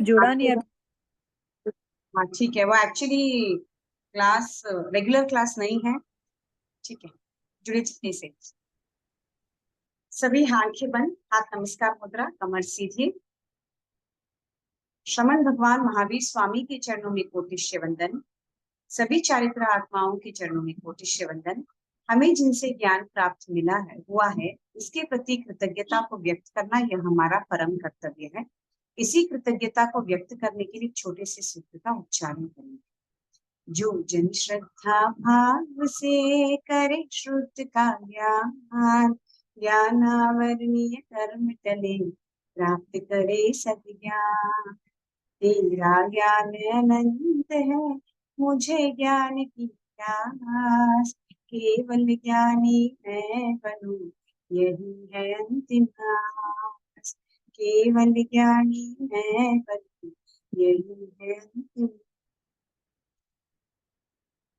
जुड़ा नहीं आपके अभी। हाँ ठीक है, वो एक्चुअली क्लास रेगुलर क्लास नहीं है। ठीक है, जुड़े जितने से सभी आंखें बंद, हाथ नमस्कार मुद्रा, कमर सीधी। श्रमण भगवान महावीर स्वामी के चरणों में कोटिश्य वंदन। सभी चारित्र आत्माओं के चरणों में कोटिश्य वंदन। हमें जिनसे ज्ञान प्राप्त मिला है हुआ है, उसके प्रति कृतज्ञता को व्यक्त करना यह हमारा परम कर्तव्य है। इसी कृतज्ञता को व्यक्त करने के लिए छोटे से सूत्र का उच्चारण करेंगे। जो जन श्रद्धा भाव से करे श्रुत का ज्ञान, ज्ञानावरणीय कर्म टले, प्राप्त करे सद्ज्ञान। तेरा ज्ञान अनंत है, मुझे ज्ञान की प्यास, केवल ज्ञानी मैं बनूं, यही है अंतिम आस। केवल ज्ञानी मैं बनूं, यही है अंतिम।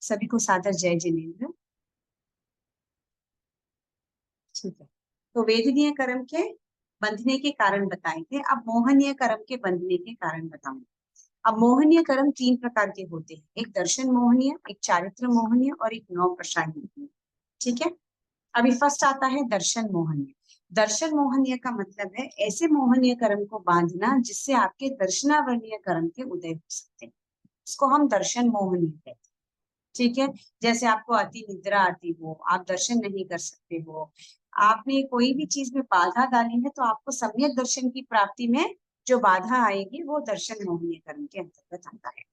सभी को सादर जय जिनेन्द्र। ठीक है, तो वेदनीय कर्म के बंधने के कारण बताए थे, अब मोहनीय कर्म के बंधने के कारण बताऊंगी। अब मोहनीय कर्म तीन प्रकार के होते हैं, एक दर्शन मोहनीय, एक चारित्र मोहनीय और एक नौ प्रसाद मोहनीय। ठीक है, अभी फर्स्ट आता है दर्शन मोहनीय। दर्शन मोहनीय का मतलब है ऐसे मोहनीय कर्म को बांधना जिससे आपके दर्शनावरणीय कर्म के उदय हो सकते हैं, इसको हम दर्शन मोहनीय कहते हैं। ठीक है, जैसे आपको अति निद्रा आती हो, आप दर्शन नहीं कर सकते हो, आपने कोई भी चीज में बाधा डाली है, तो आपको सम्यक दर्शन की प्राप्ति में जो बाधा आएगी वो दर्शन मोहनीय कर्म के अंतर्गत आता है।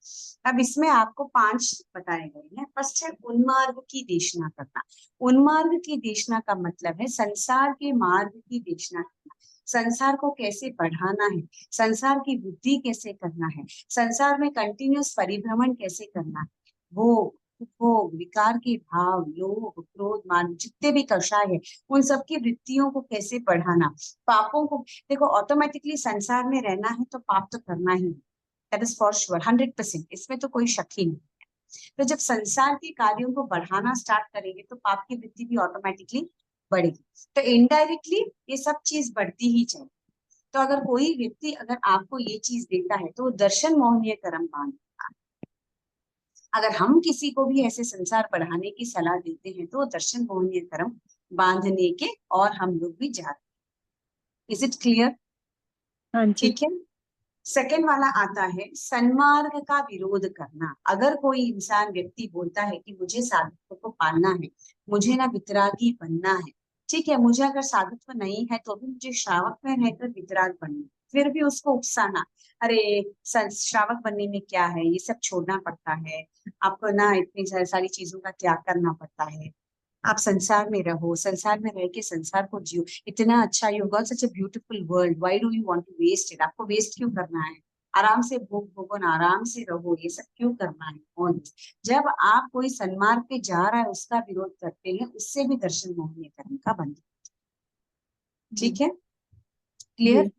अब इसमें आपको 5 बताए गए हैं। फर्स्ट है उन्मार्ग की देशना करना। उन्मार्ग की देशना का मतलब है संसार के मार्ग की देशना करना। संसार को कैसे बढ़ाना है, संसार की वृद्धि कैसे करना है, संसार में कंटिन्यूस परिभ्रमण कैसे करना है, वो उपभोग, विकार के भाव, लोभ, क्रोध, मान, जितने भी कषाय है, उन सबकी वृत्तियों को कैसे बढ़ाना, पापों को। देखो, ऑटोमेटिकली संसार में रहना है तो पाप तो करना ही है, दैट इज फॉर श्योर, 100%, इसमें तो कोई शक ही नहीं। तो जब संसार के कार्यों को बढ़ाना स्टार्ट करेंगे तो पाप की वृत्ति भी ऑटोमेटिकली बढ़ेगी, तो इनडायरेक्टली ये सब चीज बढ़ती ही जाएगी। तो अगर कोई व्यक्ति अगर आपको ये चीज देता है तो वो दर्शन मोहनीय कर्म मान। अगर हम किसी को भी ऐसे संसार बढ़ाने की सलाह देते हैं तो दर्शन मोहनीय कर्म बांधने के और हम लोग भी जा रहे। Is it clear? हाँ जी। ठीक है, सेकेंड वाला आता है सन्मार्ग का विरोध करना। अगर कोई इंसान व्यक्ति बोलता है कि मुझे साधुत्व को पालना है, मुझे ना वितरागी बनना है, ठीक है, मुझे अगर साधुत्व नहीं है तो भी मुझे श्रावक में रहकर वितराग बनना है, फिर भी उसको उकसाना, अरे श्रावक बनने में क्या है, ये सब छोड़ना पड़ता है, आपको ना इतनी सारी चीजों का त्याग करना पड़ता है, आप संसार में रहो, संसार में रह के संसार को जियो, इतना अच्छा, you got such a beautiful world, why do you want to waste it, आपको वेस्ट क्यों करना है, आराम से भोग भोगो ना, आराम से रहो, ये सब क्यों करना है। और जब आप कोई सन्मार्ग पे जा रहा है उसका विरोध करते हैं, उससे भी दर्शन मोहनीय कर्म का बंधन। जी। ठीक है, जी। क्लियर? हाँ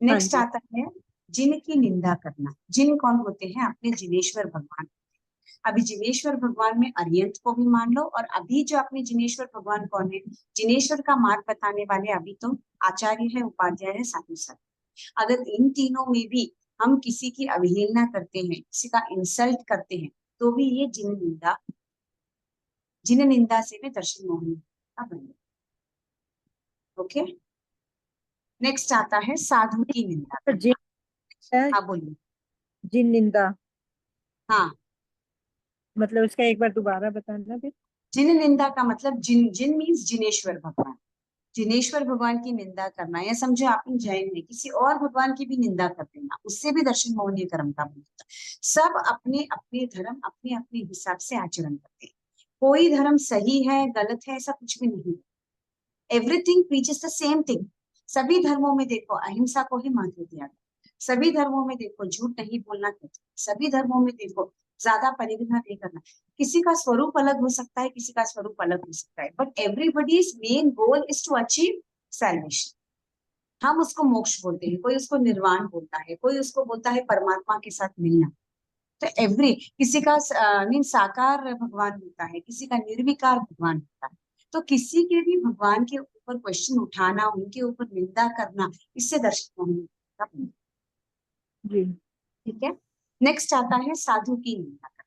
नेक्स्ट जी। आता है जिन की निंदा करना। जिन कौन होते हैं? अपने जिनेश्वर भगवान। अभी जिनेश्वर भगवान में अरियंत को भी मान लो, और अभी जो अपने जिनेश्वर भगवान कौन है, जिनेश्वर का मार्ग बताने वाले अभी तो आचार्य है, उपाध्याय है, साधु संत। अगर इन तीनों में भी हम किसी की अवहेलना करते हैं, किसी का इंसल्ट करते हैं, तो भी ये जिन निंदा से भी दर्शन मोहनी का बने। ओके, नेक्स्ट आता है साधु की निंदा तो करना। है हाँ बोलिए। जिन निंदा, हाँ, मतलब उसका एक बार दोबारा बताना फिर। जिन निंदा का मतलब जिन, जिन मीन्स जिनेश्वर भगवान। जिनेश्वर भगवान की निंदा करना, या समझो आप जैन में किसी और भगवान की भी निंदा कर देना, उससे भी दर्शन मोहनीय कर्म का बनता है। सब अपने अपने धर्म अपने अपने हिसाब से आचरण करते हैं, कोई धर्म सही है गलत है ऐसा कुछ भी नहीं। Everything preaches the same thing. सभी धर्मों में देखो अहिंसा को ही महत्व दिया गया, सभी धर्मों में देखो झूठ नहीं बोलना कहते, सभी धर्मों में देखो ज्यादा परिग्रह नहीं करना। किसी का स्वरूप अलग हो सकता है, किसी का स्वरूप अलग हो सकता है, but everybody's main goal is to achieve salvation. हम उसको मोक्ष बोलते हैं, कोई उसको निर्वाण बोलता है, कोई उसको बोलता है परमात्मा के साथ मिलना। तो एवरी किसी का मीन साकार भगवान होता है, किसी का निर्विकार भगवान होता है। तो किसी के भी भगवान के ऊपर क्वेश्चन उठाना, उनके ऊपर निंदा करना, इससे दर्शन होने का। जी। ठीक है। नेक्स्ट आता है साधु की निंदा करना।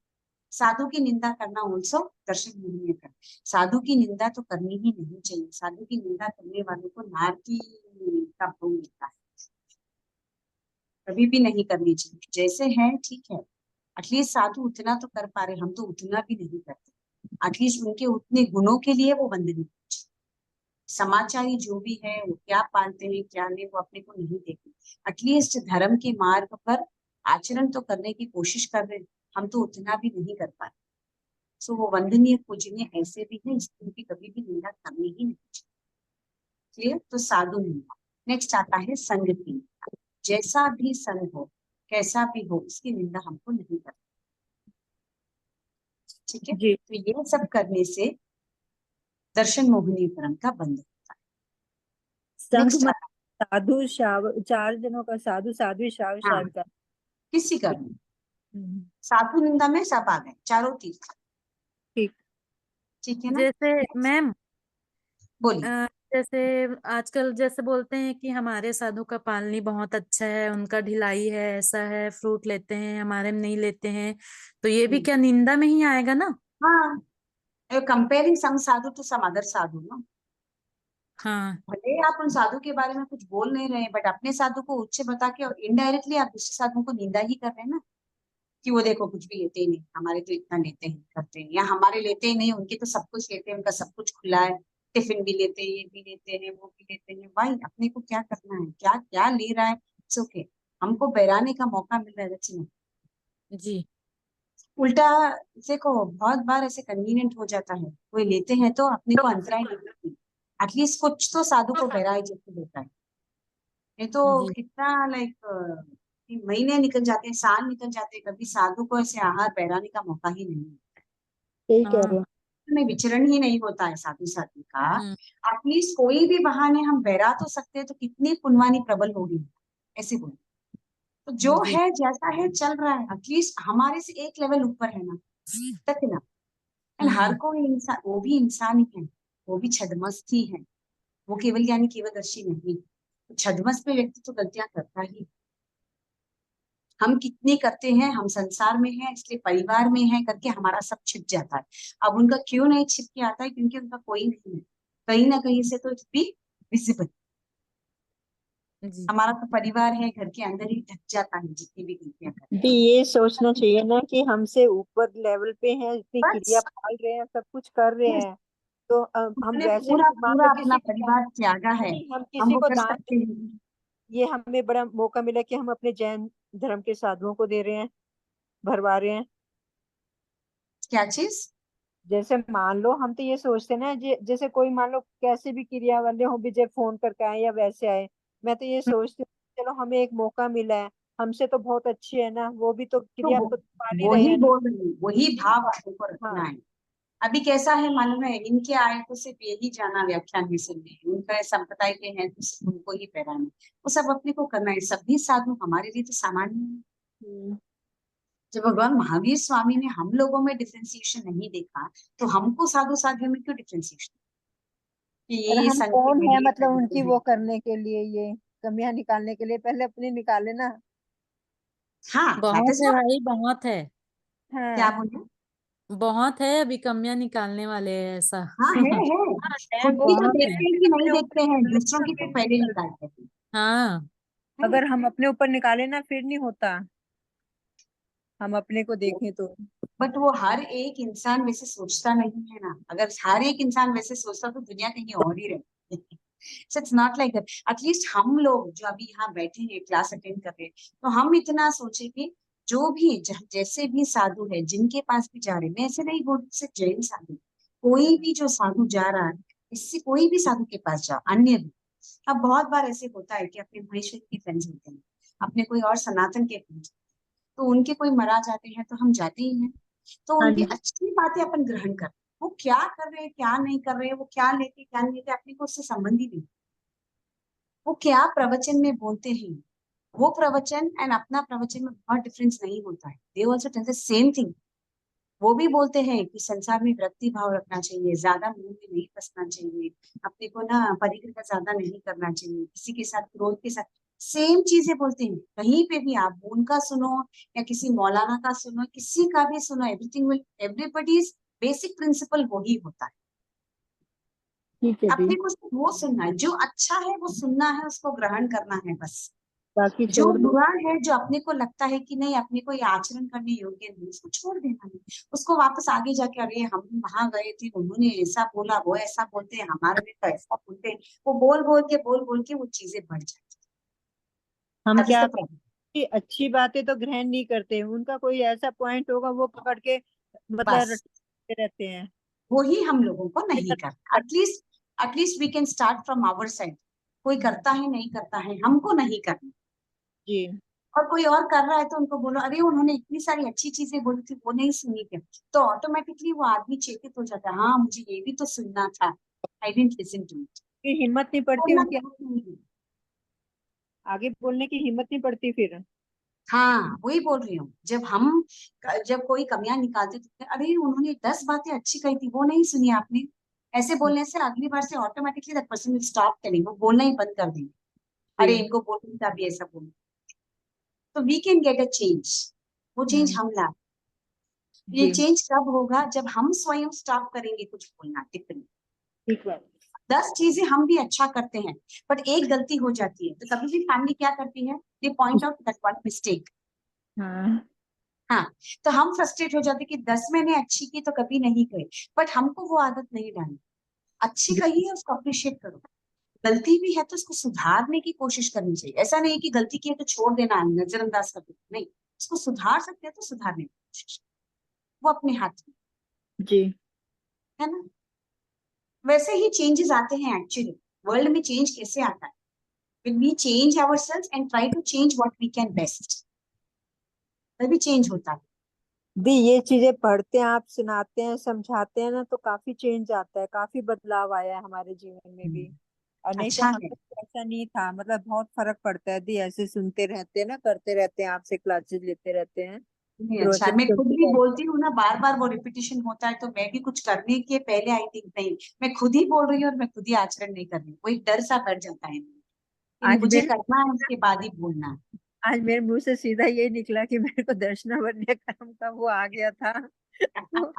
साधु की निंदा करना ऑल्सो दर्शन मोहनीय कर्म। साधु की निंदा तो करनी ही नहीं चाहिए। साधु की निंदा करने वालों को नारकी का भोग मिलता है। कभी भी नहीं करनी चाहिए। जैसे है ठीक है, एटलीस्ट साधु उतना तो कर पा रहे, हम तो उतना भी नहीं करते। एटलीस्ट उनके उतने गुणों के लिए वो वंदनीय। समाचारी जो भी है वो क्या पालते हैं क्या नहीं वो अपने को नहीं देखते। एटलीस्ट धर्म के मार्ग पर आचरण तो करने की कोशिश कर रहे हैं, हम तो उतना भी नहीं कर पा रहे। सो वो वंदनीय पूजनीय ऐसे भी है, इसकी उनकी कभी भी निंदा करनी ही नहीं चाहिए। क्लियर? तो साधु निंदा। नेक्स्ट आता है संग की निंदा। जैसा भी संग हो, कैसा भी हो, इसकी निंदा हमको नहीं करनी। ठीक है, जी। तो ये सब करने से दर्शन मोहिनी कर्म का बंध होता है। संघ नेक्स्ट मत। आता है साधु शाव 4 जनों का साधु साध्वी शाव हाँ, का। किसी का भी। हम्म, साधु निंदा में सब आ गए, चारों तीर्थ। ठीक। ठीक है ना? जैसे Next, मैम, बोलिए। जैसे आजकल जैसे बोलते हैं कि हमारे साधु का पालनी बहुत अच्छा है, उनका ढिलाई है, ऐसा है, फ्रूट लेते हैं, हमारे में नहीं लेते हैं, तो ये भी क्या निंदा में ही आएगा ना? हाँ, comparing some sadhu to some other sadhu ना। हाँ भले आप उन साधु के बारे में कुछ बोल नहीं रहे, बट अपने साधु को उच्च बता के और इनडायरेक्टली आप दूसरे साधु को निंदा ही कर रहे हैं ना, कि वो देखो कुछ भी लेते ही नहीं, हमारे तो इतना लेते हैं करते हैं, या हमारे लेते ही नहीं, उनके तो सब कुछ लेते हैं, उनका सब कुछ खुला है, टिफिन भी लेते हैं, ये भी लेते हैं, वो भी लेते हैं। भाई अपने को क्या करना है, क्या क्या ले रहा है, इट्स ओके। हमको बहराने का मौका मिल रहा है, that's enough। जी। उल्टा देखो बहुत बार ऐसे कन्वीनियंट हो जाता है, कोई लेते हैं तो अपने को अंतराय नहीं होती। एटलीस्ट कुछ तो साधु को बहराए जैसे देता है। ये तो जी। कितना लाइक महीने निकल जाते हैं, साल निकल जाते हैं, कभी साधु को ऐसे आहार बहराने का मौका ही नहीं मिलता सही कह हाँ। रहे हो। है। में विचरण ही नहीं होता है साधु साधु का। हम्म। एटलीस्ट कोई भी बहाने हम बहरा तो सकते हैं, तो कितनी पुण्यवानी प्रबल होगी, ऐसे बोले। तो जो जी। है जैसा है चल रहा है, एटलीस्ट हमारे से एक लेवल ऊपर है ना, तक ना। एंड हर हम्म। कोई इंसान, वो भी इंसान ही है, वो भी छद्मस्त ही है। वो केवल यानी केवलदर्शी नहीं। तो छद्मस्त में व्यक्ति तो गलतियां करता ही। हम कितने करते हैं, हम संसार में हैं इसलिए परिवार में है करके हमारा सब छिप जाता है। अब उनका क्यों नहीं छिप के आता है, क्योंकि उनका कोई नहीं है, कहीं ना कहीं से तो इट बी विजिबल। जी। हमारा तो परिवार है, घर के अंदर ही ढक जाता है जितनी भी गलतियां करते भी ये सोचना चाहिए ना कि हमसे ऊपर लेवल पे हैं, इतनी हैं। क्रिया बस पाल रहे हैं, सब कुछ कर रहे बस हैं। तो हम उन्होंने वैसे पूरा मान पूरा लो अपना किसी को परिवार त्यागा है, नहीं, हम हम किसी वो को कर दान सकते हैं। ये हमें बड़ा मौका मिला कि हम अपने जैन धर्म के साधुओं को दे रहे हैं, भरवा रहे हैं। क्या चीज? जैसे मान लो हम तो ये सोचते हैं ना, जैसे कोई मान लो कैसे भी क्रिया वाले हो, विजय फोन करके आए या वैसे आए, मैं तो ये सोचती हूँ चलो हमें एक मौका मिला है, हमसे तो बहुत अच्छे है ना, वो भी तो तो क्रिया पाल ही वो रहे ही हैं ना। बोल रही हूँ, वही भाव अपने को रखना हाँ। है। अभी कैसा है मालूम है, इनके आए तो सिर्फ यही जाना व्याख्यान में सुनने, उनका संप्रदाय के हैं तो सिर्फ उनको ही पहराना, वो सब अपने को करना है। सभी साधु हमारे लिए तो सामान्य है। हम्म। जब भगवान महावीर स्वामी ने हम लोगों में डिफ्रेंसिएशन नहीं देखा, तो हमको साधु साधियों में क्यों डिफ्रेंसिएशन, कि और ये हम संघ के कौन हैं, है ये मतलब धर्म उनकी के वो हैं। करने के लिए, ये कमियां निकालने के लिए पहले अपनी निकाले ना। हाँ, दैट बहुत इज है व्हाट। भाई, बहुत है। क्या हाँ। बोले? बहुत है, अभी कमियां निकालने वाले हैं ऐसा। हाँ है। हाँ है, खुद की तो बहुत है। देखते हैं कि नहीं अपने ऊपर देखते हैं, निकाले दूसरों ना की तो फिर पहले निकलता है। निकालते हैं। हाँ। है? अगर हम अपने ऊपर निकाले ना फिर नहीं होता, हम अपने को देखें तो। बट वो हर एक इंसान वैसे सोचता नहीं है ना। अगर हर एक इंसान वैसे सोचता तो दुनिया कहीं और ही रहती। So it's not like that. At least हम लोग जो अभी यहाँ बैठे हैं, क्लास अटेंड कर रहे हैं, तो हम इतना सोचे कि जो भी जैसे भी साधु है, जिनके पास भी जा रहे हैं, मैं ऐसे नहीं बोल सिर्फ जैन साधु, कोई भी जो साधु जा रहा है, इससे कोई भी साधु के पास जाओ, अन्य भी। अब बहुत बार ऐसे होता है कि अपने महेश्वर के फ्रेंड्स होते हैं, अपने कोई और सनातन के फ्रेंड्स, तो उनके कोई मरा जाते हैं तो हम जाते ही हैं। तो हाँ उनकी जी। अच्छी बातें अपन ग्रहण कर, वो क्या कर रहे हैं क्या नहीं कर रहे हैं, वो क्या लेते क्या नहीं लेते, अपने को उससे संबंध ही नहीं। वो क्या प्रवचन में बोलते हैं, वो प्रवचन एंड अपना प्रवचन में बहुत डिफरेंस नहीं होता है। They also tell the same thing. वो भी बोलते हैं कि संसार में व्यक्ति भाव रखना चाहिए, ज्यादा मुंह में नहीं फंसना चाहिए, अपने को ना परिग्रह ज्यादा नहीं करना चाहिए, किसी के साथ क्रोध के साथ। सेम चीजें बोलते हैं। कहीं पे भी आप उनका सुनो या किसी मौलाना का सुनो, किसी का भी सुनो, everything will, everybody's basic principle वही होता है। ठीक है दी, अपने को सिर्फ वो सुनना है, जो अच्छा है वो सुनना है, उसको ग्रहण करना है बस। बाकी जो छोड़ दो। बुरा है, जो अपने को लगता है कि नहीं अपने को ये आचरण करने योग्य नहीं, उसको छोड़ देना है। उसको वापस आगे जाके, अरे हम वहां गए थे, उन्होंने ऐसा बोला, वो ऐसा बोलते हैं, हमारे में तो ऐसा बोलते हैं, वो बोल बोल के वो चीजें बढ़ जाती हम है। दैट इज क्या द प्रॉब्लम। कि अच्छी बातें तो ग्रहण नहीं करते, उनका कोई ऐसा पॉइंट होगा वो पकड़ के मतलब बस रटते रहते हैं। वही हम लोगों को नहीं करना। At least we can start from our side. कोई करता है नहीं करता है, हमको नहीं करना। जी और कोई और कर रहा है तो उनको बोलो, अरे उन्होंने इतनी सारी अच्छी चीजें बोली थी, वो नहीं सुनी क्या? तो ऑटोमेटिकली वो आदमी चेतित हो जाता है, हाँ मुझे ये भी तो सुनना था, I didn't listen to it. की हिम्मत नहीं पड़ती बोलना उनकी, बहुत नहीं है। आगे बोलने की हिम्मत नहीं पड़ती फिर। हाँ वही बोल रही हूँ, जब कोई कमियां निकालते थे, अरे उन्होंने 10 बातें अच्छी कही थी, वो नहीं सुनी आपने। ऐसे बोलने से अगली बार से automatically that person will stop telling, वो बोलना ही बंद कर देंगे। अरे जी इनको बोलने था भी ऐसा बोल। तो we can get a change. वो चेंज हम ला। ये जी चेंज कब होगा? जब हम स्वयं स्टॉप करेंगे कुछ बोलना, टिप्पणी। ठीक बात। 10 चीजें हम भी अच्छा करते हैं, बट एक गलती हो जाती है, तो कभी भी फैमिली क्या करती है? They point out that one mistake. हाँ हाँ, तो हम फ्रस्ट्रेट हो जाते कि 10 मैंने अच्छी की तो कभी नहीं कही। बट हमको वो आदत नहीं डालनी। अच्छी जी कही है उसको अप्रिशिएट करो। गलती भी है तो उसको सुधारने की कोशिश करनी चाहिए। ऐसा नहीं कि गलती की है तो छोड़ देना, नजरअंदाज कर देना, नहीं। उसको सुधार सकते हैं तो सुधारने की कोशिश, वो अपने हाथ में जी है ना। वैसे ही चेंजेस आते हैं एक्चुअली। वर्ल्ड में चेंज कैसे आता है? when we change ourselves and try to change what we can best, तभी चेंज होता है। दी, ये चीजें पढ़ते हैं, आप सुनाते हैं, समझाते हैं ना, तो काफी चेंज आता है, काफी बदलाव आया है हमारे जीवन में भी। और नहीं तो अच्छा हम है। लोग ऐसा नहीं था, मतलब बहुत फर्क पड़ता है दी, ऐसे सुनते रहते हैं ना, करते रहते हैं, आपसे क्लासेस लेते रहते हैं, नहीं अच्छा है। प्रोसेस मैं खुद करते भी रहते बोलती हूँ ना, बार बार वो रिपीटिशन होता है, तो मैं भी कुछ करने के पहले आई थिंक नहीं, मैं खुद ही बोल रही हूँ और मैं खुद ही आचरण नहीं कर रही, वो एक डर सा बैठ जाता है कि हैं। नहीं मुझे करना है, उसके बाद ही बोलना है। आज मेरे मुंह से सीधा ये निकला कि मेरे को दर्शनावन्य कर्म का वो आ गया था। तो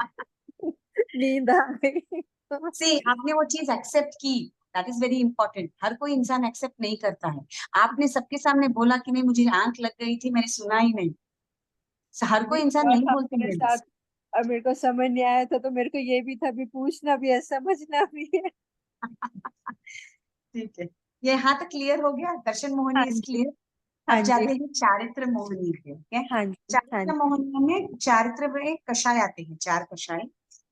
नींद आ गई। से आपने वो चीज एक्सेप्ट की, दैट इज वेरी इंपॉर्टेंट। हर कोई इंसान एक्सेप्ट नहीं करता है। आपने सबके सामने बोला कि नहीं मुझे आंख लग गई थी, मैंने सुना ही नहीं। हर कोई इंसान हुआ नहीं था बोलते मेरे हैं साथ, बस। और मेरे को समझ नहीं आया था, तो मेरे को ये भी था भी, पूछना भी है, समझना भी है। ठीक है, ये यहाँ तक क्लियर हो गया, दर्शन हाँ मोहनी इज जी क्लियर। हाँ अब जी जाते हैं चारित्र मोहनी पे। ओके, हाँ जी हाँ चारित्र जी। मोहनी में चारित्र में कषाय आते हैं, 4 कषाय।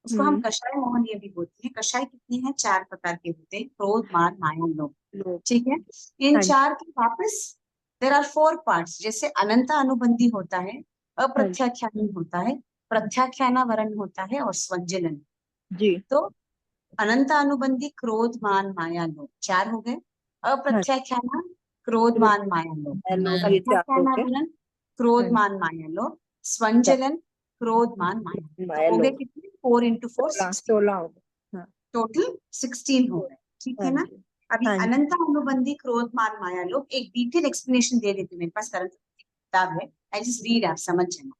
उसको हम हम्म। कषाय मोहनी भी बोलते हैं। कषाय कितनी है? 4 प्रकार के होते हैं, क्रोध मान माया लोभ। लोग। ठीक है, इन हाँ जी 4 के वापस देर आर 4 पार्ट्स। जैसे अनंत अनुबंधी होता है, हाँ जी अप्रत्याख्यानी होता है, प्रत्याख्यानावरण होता है और स्वंजलन। जी। तो अनंत अनुबंधी क्रोध मान माया लोभ 4 हो गए। हाँ, अप्रत्याख्याना क्रोध क्रोध, मान माया लोभ। मैं लोग, ये 4 हो गए। प्रत्याख्यानावरण क्रोध हाँ जी, मान माया लोभ। स्वंजलन क्रोध मान माया। तो मैं हो गए लोग कितने? 4 इंटू 4 16 16। 16 हो गए। हाँ। टोटल 16 हो गए। ठीक है हाँ ना। जी अभी हाँ जी अनंत अनुबंधी क्रोध मान माया लोभ एक डिटेल एक्सप्लेनेशन दे देती हूँ, मेरे पास करंट किताब है, आई जस्ट रीड, आप समझ जाना।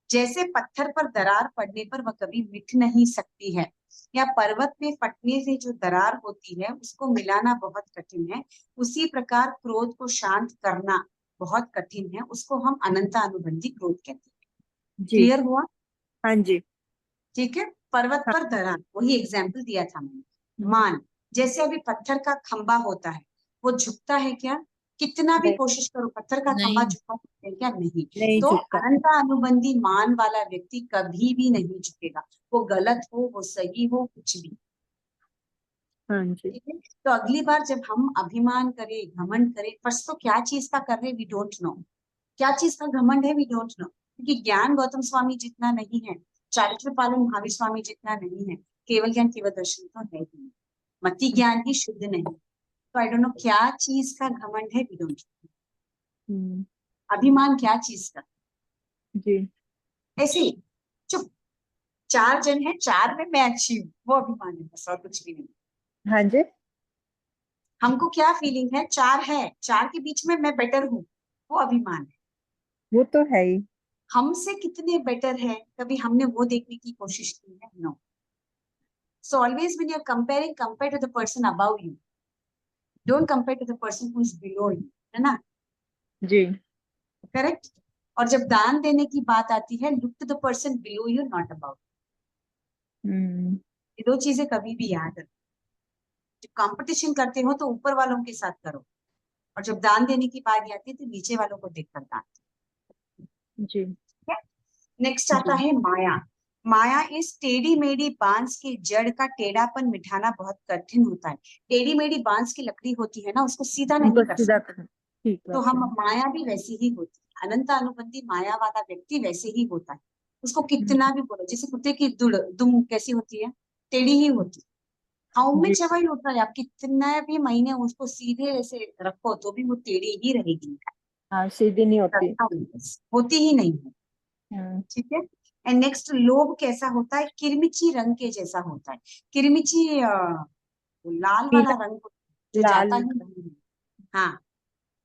जैसे पत्थर पर दरार पड़ने पर वह कभी मिट नहीं सकती है, या पर्वत में फटने से जो दरार होती है उसको मिलाना बहुत कठिन है, उसी प्रकार क्रोध को शांत करना बहुत कठिन है, उसको हम अनंत अनुबंधी क्रोध कहते हैं। जी। क्लियर हुआ? हाँ जी ठीक है, पर्वत हाँ। पर दरार, वही एग्जाम्पल दिया था मैंने। हम्म, मान, जैसे अभी पत्थर का खंबा होता है, वो झुकता है क्या? कितना भी नहीं कोशिश करो, पत्थर का खंबा नहीं। झुका सकते हैं क्या? नहीं। नहीं तो झुकता। अनंत अनुबंधी मान वाला व्यक्ति कभी भी नहीं झुकेगा, वो गलत हो वो सही हो कुछ भी। हाँ जी ठीक है, तो अगली बार जब हम अभिमान करें, घमंड करें, फर्स्ट तो क्या चीज का कर रहे वी डोंट नो, क्या चीज का घमंड है वी डोंट नो, क्योंकि ज्ञान गौतम स्वामी जितना नहीं है, चारित्र पालन महावीर स्वामी जितना नहीं है, केवल ज्ञान केवल दर्शन तो है ही नहीं, मति ज्ञान ही शुद्ध नहीं। तो आई डोंट नो क्या चीज का घमंड है, वी डोंट नो। हम्म, अभिमान क्या चीज का? जी ऐसे ही चुप, 4 जन है, 4 में मैं अच्छी हूँ, वो अभिमान है बस, और कुछ भी नहीं। हाँ जी हमको क्या फीलिंग है, चार है, चार के बीच में मैं बेटर हूँ, वो अभिमान है। वो तो है ही। हमसे कितने बेटर है, कभी हमने वो देखने की कोशिश की है? No. So always when you are comparing, compare to the person above you, don't compare to the person who is below you, है ना? जी। करेक्ट। और जब दान देने की बात आती है, look to the person below you, not about. Hmm. ये दो चीजें कभी भी याद रखो। जब कंपटीशन करते हो तो ऊपर वालों के साथ करो, और जब दान देने की बात आती है तो नीचे वालों को देखकर दान। जी। नेक्स्ट आता जी। है माया। माया इस टेढ़ी मेढ़ी बांस के जड़ का टेढ़ापन मिटाना बहुत कठिन होता है। टेढ़ी मेढ़ी बांस की लकड़ी होती है ना, उसको सीधा उनको नहीं कर सीधा सकते। कर, ठीक तो बात हम है। माया भी वैसी ही होती है, अनंत अनुबंधी माया वाला व्यक्ति वैसे ही होता है। उसको कितना हम्म। भी बोलो, जैसे कुत्ते की दुम कैसी होती है, टेढ़ी ही होती है। हाउ में जी। चवाई होता है, आप कितना भी महीने उसको सीधे ऐसे रखो तो भी वो टेढ़ी ही रहेगी, हाँ, सीधी नहीं होती। होती ही नहीं है। हम्म। ठीक है। एंड नेक्स्ट, लोभ कैसा होता है, किरमिची रंग के जैसा होता है। किरमिची लाल वाला पीला, रंग जो लाल। जाता ही नहीं है। हाँ,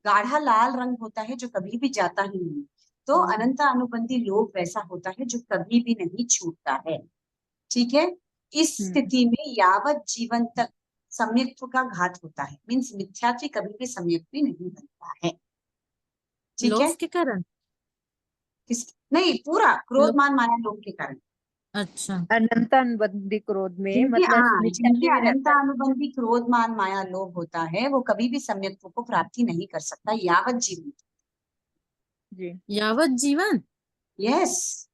गाढ़ा लाल रंग होता है जो कभी भी जाता ही नहीं। तो हम्म। अनंत अनुबंधी लोभ वैसा होता है जो कभी भी नहीं छूटता है। ठीक है। इस हम्म। स्थिति में यावत जीवन तक सम्यक्त्व का घात होता है, मीन्स मिथ्यात्व कभी भी सम्यक्त्व नहीं बनता है। ठीक है। लोभ के कारण। किस, नहीं, पूरा क्रोध लो, मान माया लोभ के कारण। अच्छा। अनंत अनुबंधी क्रोध में जिनके, मतलब हाँ, मिथ्या जिनके भी अनंत रहता है। अनुबंधी क्रोध मान माया लोभ होता है, वो कभी भी सम्यक्त्व को प्राप्ति नहीं कर सकता यावत जीवन। जी। यावत जीवन। यस।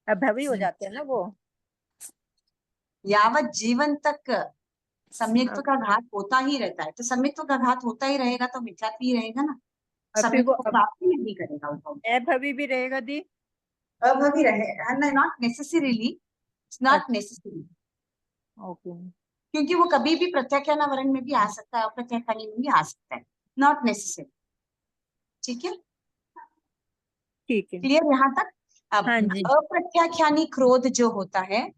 अभावी हो जाते हैं ना वो। यावत जीवन तक सम्यक्त्व अब का घात होता ही रहता है। तो सम्यक्त्व का घात होता ही रहेगा तो मिथ्यात्व ही रहेगा ना, और फिर वो सम्यक्त्व को प्राप्ति नहीं करेगा वो। अभावी भी रहेगा दी। अभावी रहेगा, नॉट नेसेसरीली, नॉट अच्छा। नेसेसरी। ओके। क्योंकि वो कभी भी प्रत्याख्यान वर्ण में भी आ सकता है, अप्रत्याख्यानी में भी आ सकता है, नॉट नेसेसरी। ठीक है, ठीक है। क्लियर यहाँ तक? अब हाँ जी। अप्रत्याख्यानी क्रोध जो होता है,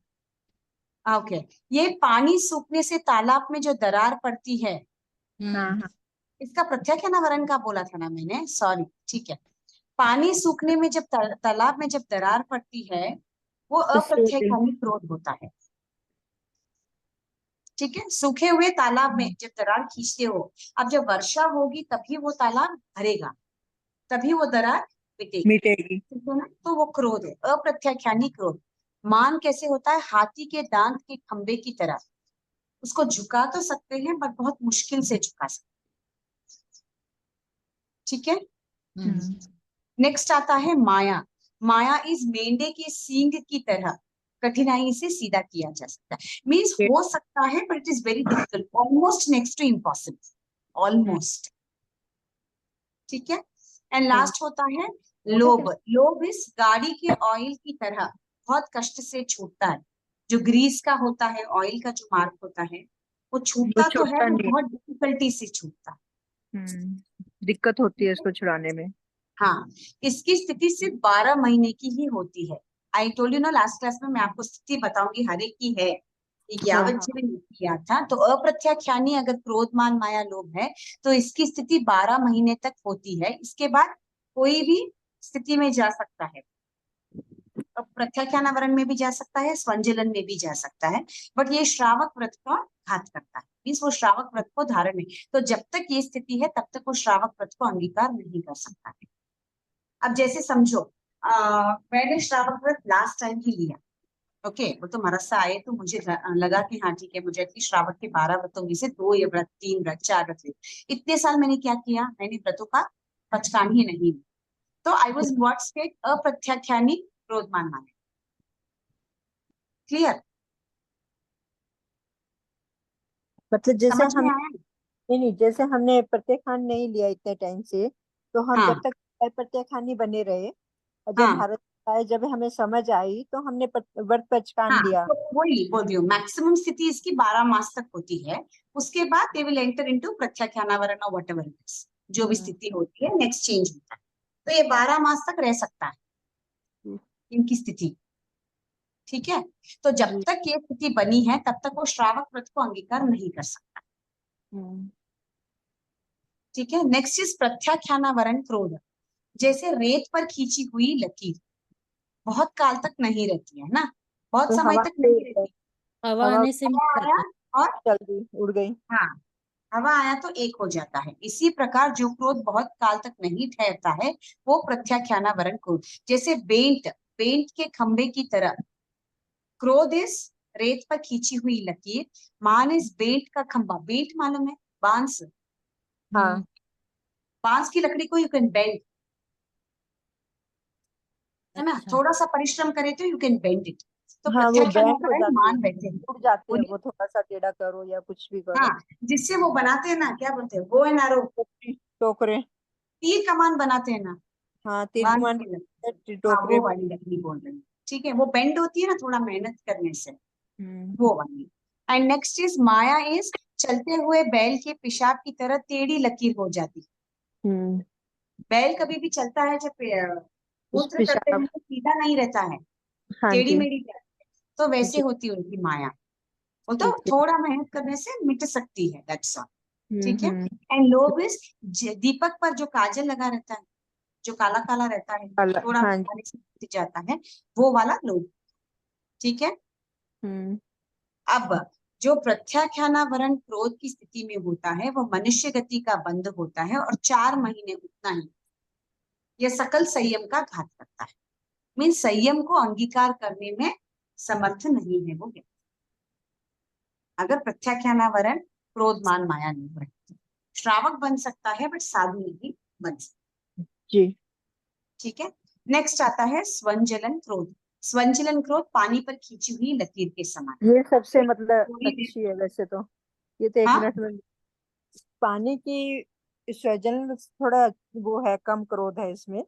ओके, ये पानी सूखने से तालाब में जो दरार पड़ती है, हाँ हम्म। हाँ। इसका प्रत्याख्यान वर्ण का बोला था ना मैंने, सॉरी। ठीक है। पानी सूखने में जब तालाब में जब दरार पड़ती है, वो उससे अप्रत्याख्यानी क्रोध होता है। ठीक है, सूखे हुए तालाब में जब दरार खींचते हो, अब जब वर्षा होगी तभी वो तालाब भरेगा, तभी वो दरार मिटेगी। मिटेगी। ठीक है ना? तो वो क्रोध है, अप्रत्याख्यानी क्रोध। मान कैसे होता है, हाथी के दांत के खंबे की तरह। उसको झुका तो सकते हैं बट बहुत मुश्किल से झुका सकते। ठीक है। हम्म। हम्म। नेक्स्ट आता है माया। माया इस मेंढे के सींग की तरह कठिनाई से सीधा किया जा सकता है। मीन्स ये- हो सकता है but it is very difficult, almost next to impossible, hmm. Almost. ठीक है। एंड हाँ। लास्ट होता है लोभ। लोभ इस गाड़ी के ऑयल की तरह बहुत कष्ट से छूटता है। जो ग्रीस का होता है, ऑयल का जो मार्क होता है, वो वो छूटता तो है, छूटता वो नहीं। बहुत डिफिकल्टी से छूटता है। दिक्कत होती है ठीक है? इसको छुड़ाने में। हाँ, इसकी स्थिति सिर्फ 12 महीने की ही होती है। I told you know, last class में मैं आपको स्थिति बताऊंगी, हर एक की है। एक हाँ यावत हाँ। जीवन किया था, तो अप्रत्याख्यानी अगर क्रोध मान माया लोभ है तो इसकी स्थिति 12 महीने तक होती है। इसके बाद कोई भी स्थिति में जा सकता है, प्रत्याख्यानावरण में भी जा सकता है, स्वंजलन में भी जा सकता है, बट ये श्रावक व्रत का घात करता है, मीन्स वो श्रावक व्रत को धारण नहीं। तो जब तक ये स्थिति है तब तक वो श्रावक व्रत को अंगीकार नहीं कर सकता है। अब जैसे समझो, मैंने श्रावक व्रत लास्ट टाइम ही लिया, ओके, वो तो मरसा आए तो मुझे लगा कि हाँ ठीक है, मुझे एटलीस्ट श्रावक के 12 व्रतों में से 2 या व्रत, 3 व्रत, 4 व्रत ले। इतने साल मैंने क्या किया, मैंने व्रतों का पचकान ही नहीं। तो I was in what state, अप्रत्याख्यानी क्रोध मान माने। क्लियर? मतलब जैसे समझ हम, में आया? नहीं नहीं, जैसे हमने प्रत्याख्यान नहीं लिया इतने टाइम से, तो हम जब हाँ तक प्रत्याख्यान ही बने रहे, और जब हाँ भारत आए, जब हमें समझ आई तो हमने व्रत पचकान हाँ, लिया। तो वही बोल रही हूँ, मैक्सिमम स्थिति इसकी 12 मास तक होती है। उसके बाद दे विल एंटर इनटू प्रत्याख्यानावरण और व्हाटएवर इट इज, जो भी हम्म। स्थिति होती है नेक्स्ट चेंज होता है। तो ये 12 मास तक रह सकता है हम्म। इनकी स्थिति। ठीक है। तो जब जी। तक ये स्थिति बनी है तब तक वो श्रावक व्रत को अंगीकार नहीं कर सकता। हम्म। ठीक है। नेक्स्ट इज प्रत्याख्यानावरण क्रोध, जैसे रेत पर खींची हुई लकीर, बहुत काल तक नहीं रहती है ना, बहुत तो समय हवा तक से नहीं रहती। हवा हवा आने से मिट हवा जाता आया है। और जल्दी उड़ गई। हाँ, हवा आया तो एक हो जाता है। इसी प्रकार जो क्रोध बहुत काल तक नहीं ठहरता है वो प्रत्याख्यानावरण क्रोध, जैसे बेंट, बेंट के खंबे की तरह। क्रोध इज रेत पर खींची हुई लकीर, मान इज बेंट का खंबा। बेंट मालूम है, बांस, हाँ। बांस की लकड़ी को यू कैन बेंड, है ना, अच्छा। थोड़ा सा परिश्रम करे तो यू कैन बेंड इट। तो हाँ वो बैंड हो प्रत्याख्यानावरण जाती है, मान बैठे हैं। उड़ जाती है बोलिए। वो, थोड़ा सा टेढ़ा करो या कुछ भी हाँ, करो। जिससे वो बनाते हैं ना, क्या बोलते हैं, बो एंड एरो, टोकरे। तीर कमान बनाते हैं ना, हाँ तीर बांस कमान, की लकड़ी। हाँ, टोकरे। वो वाली लकड़ी बोल रही हूँ। ठीक है, वो बेंड होती है ना थोड़ा मेहनत करने से, हम्म। वो वाली। And next is Maya is चलते हुए बैल के पेशाब की तरह टेढ़ी लकीर हो जाती। हम्म। बैल कभी भी चलता है जब उस मूत्र करते पेशाब। हैं तो सीधा नहीं रहता है, हाँ टेढ़ी जी। मेढ़ी जाती है। तो वैसे जी। होती है उनकी माया, वो तो ठीक है। थोड़ा मेहनत करने से मिट सकती है, दैट्स ऑल। ठीक है। हम्म। एंड लोभ इज दीपक पर जो काजल लगा रहता है, जो काला काला रहता है, थोड़ा हाँ जी। पानी से मिट जाता है, वो वाला लोभ। ठीक है। हम्म। अब जो प्रत्याख्यानावरण क्रोध की स्थिति में होता है वो मनुष्य गति का बंध होता है और 4 महीने उतना ही यह सकल संयम का घात करता है। मीन संयम को अंगीकार करने में समर्थ नहीं है वो व्यक्ति, अगर प्रत्याख्यानावरण क्रोध मान माया नहीं हो रही। श्रावक बन सकता है बट साधु नहीं बन सकता। जी। ठीक है। नेक्स्ट आता है स्वंजलन क्रोध। स्वंजलन क्रोध पानी पर खींची हुई लकीर के समान। ये सबसे तो मतलब थोड़ी देर, अच्छी है वैसे तो। ये तो एक हाँ, मिनट में पानी की सृजन थोड़ा वो है, कम क्रोध है इसमें।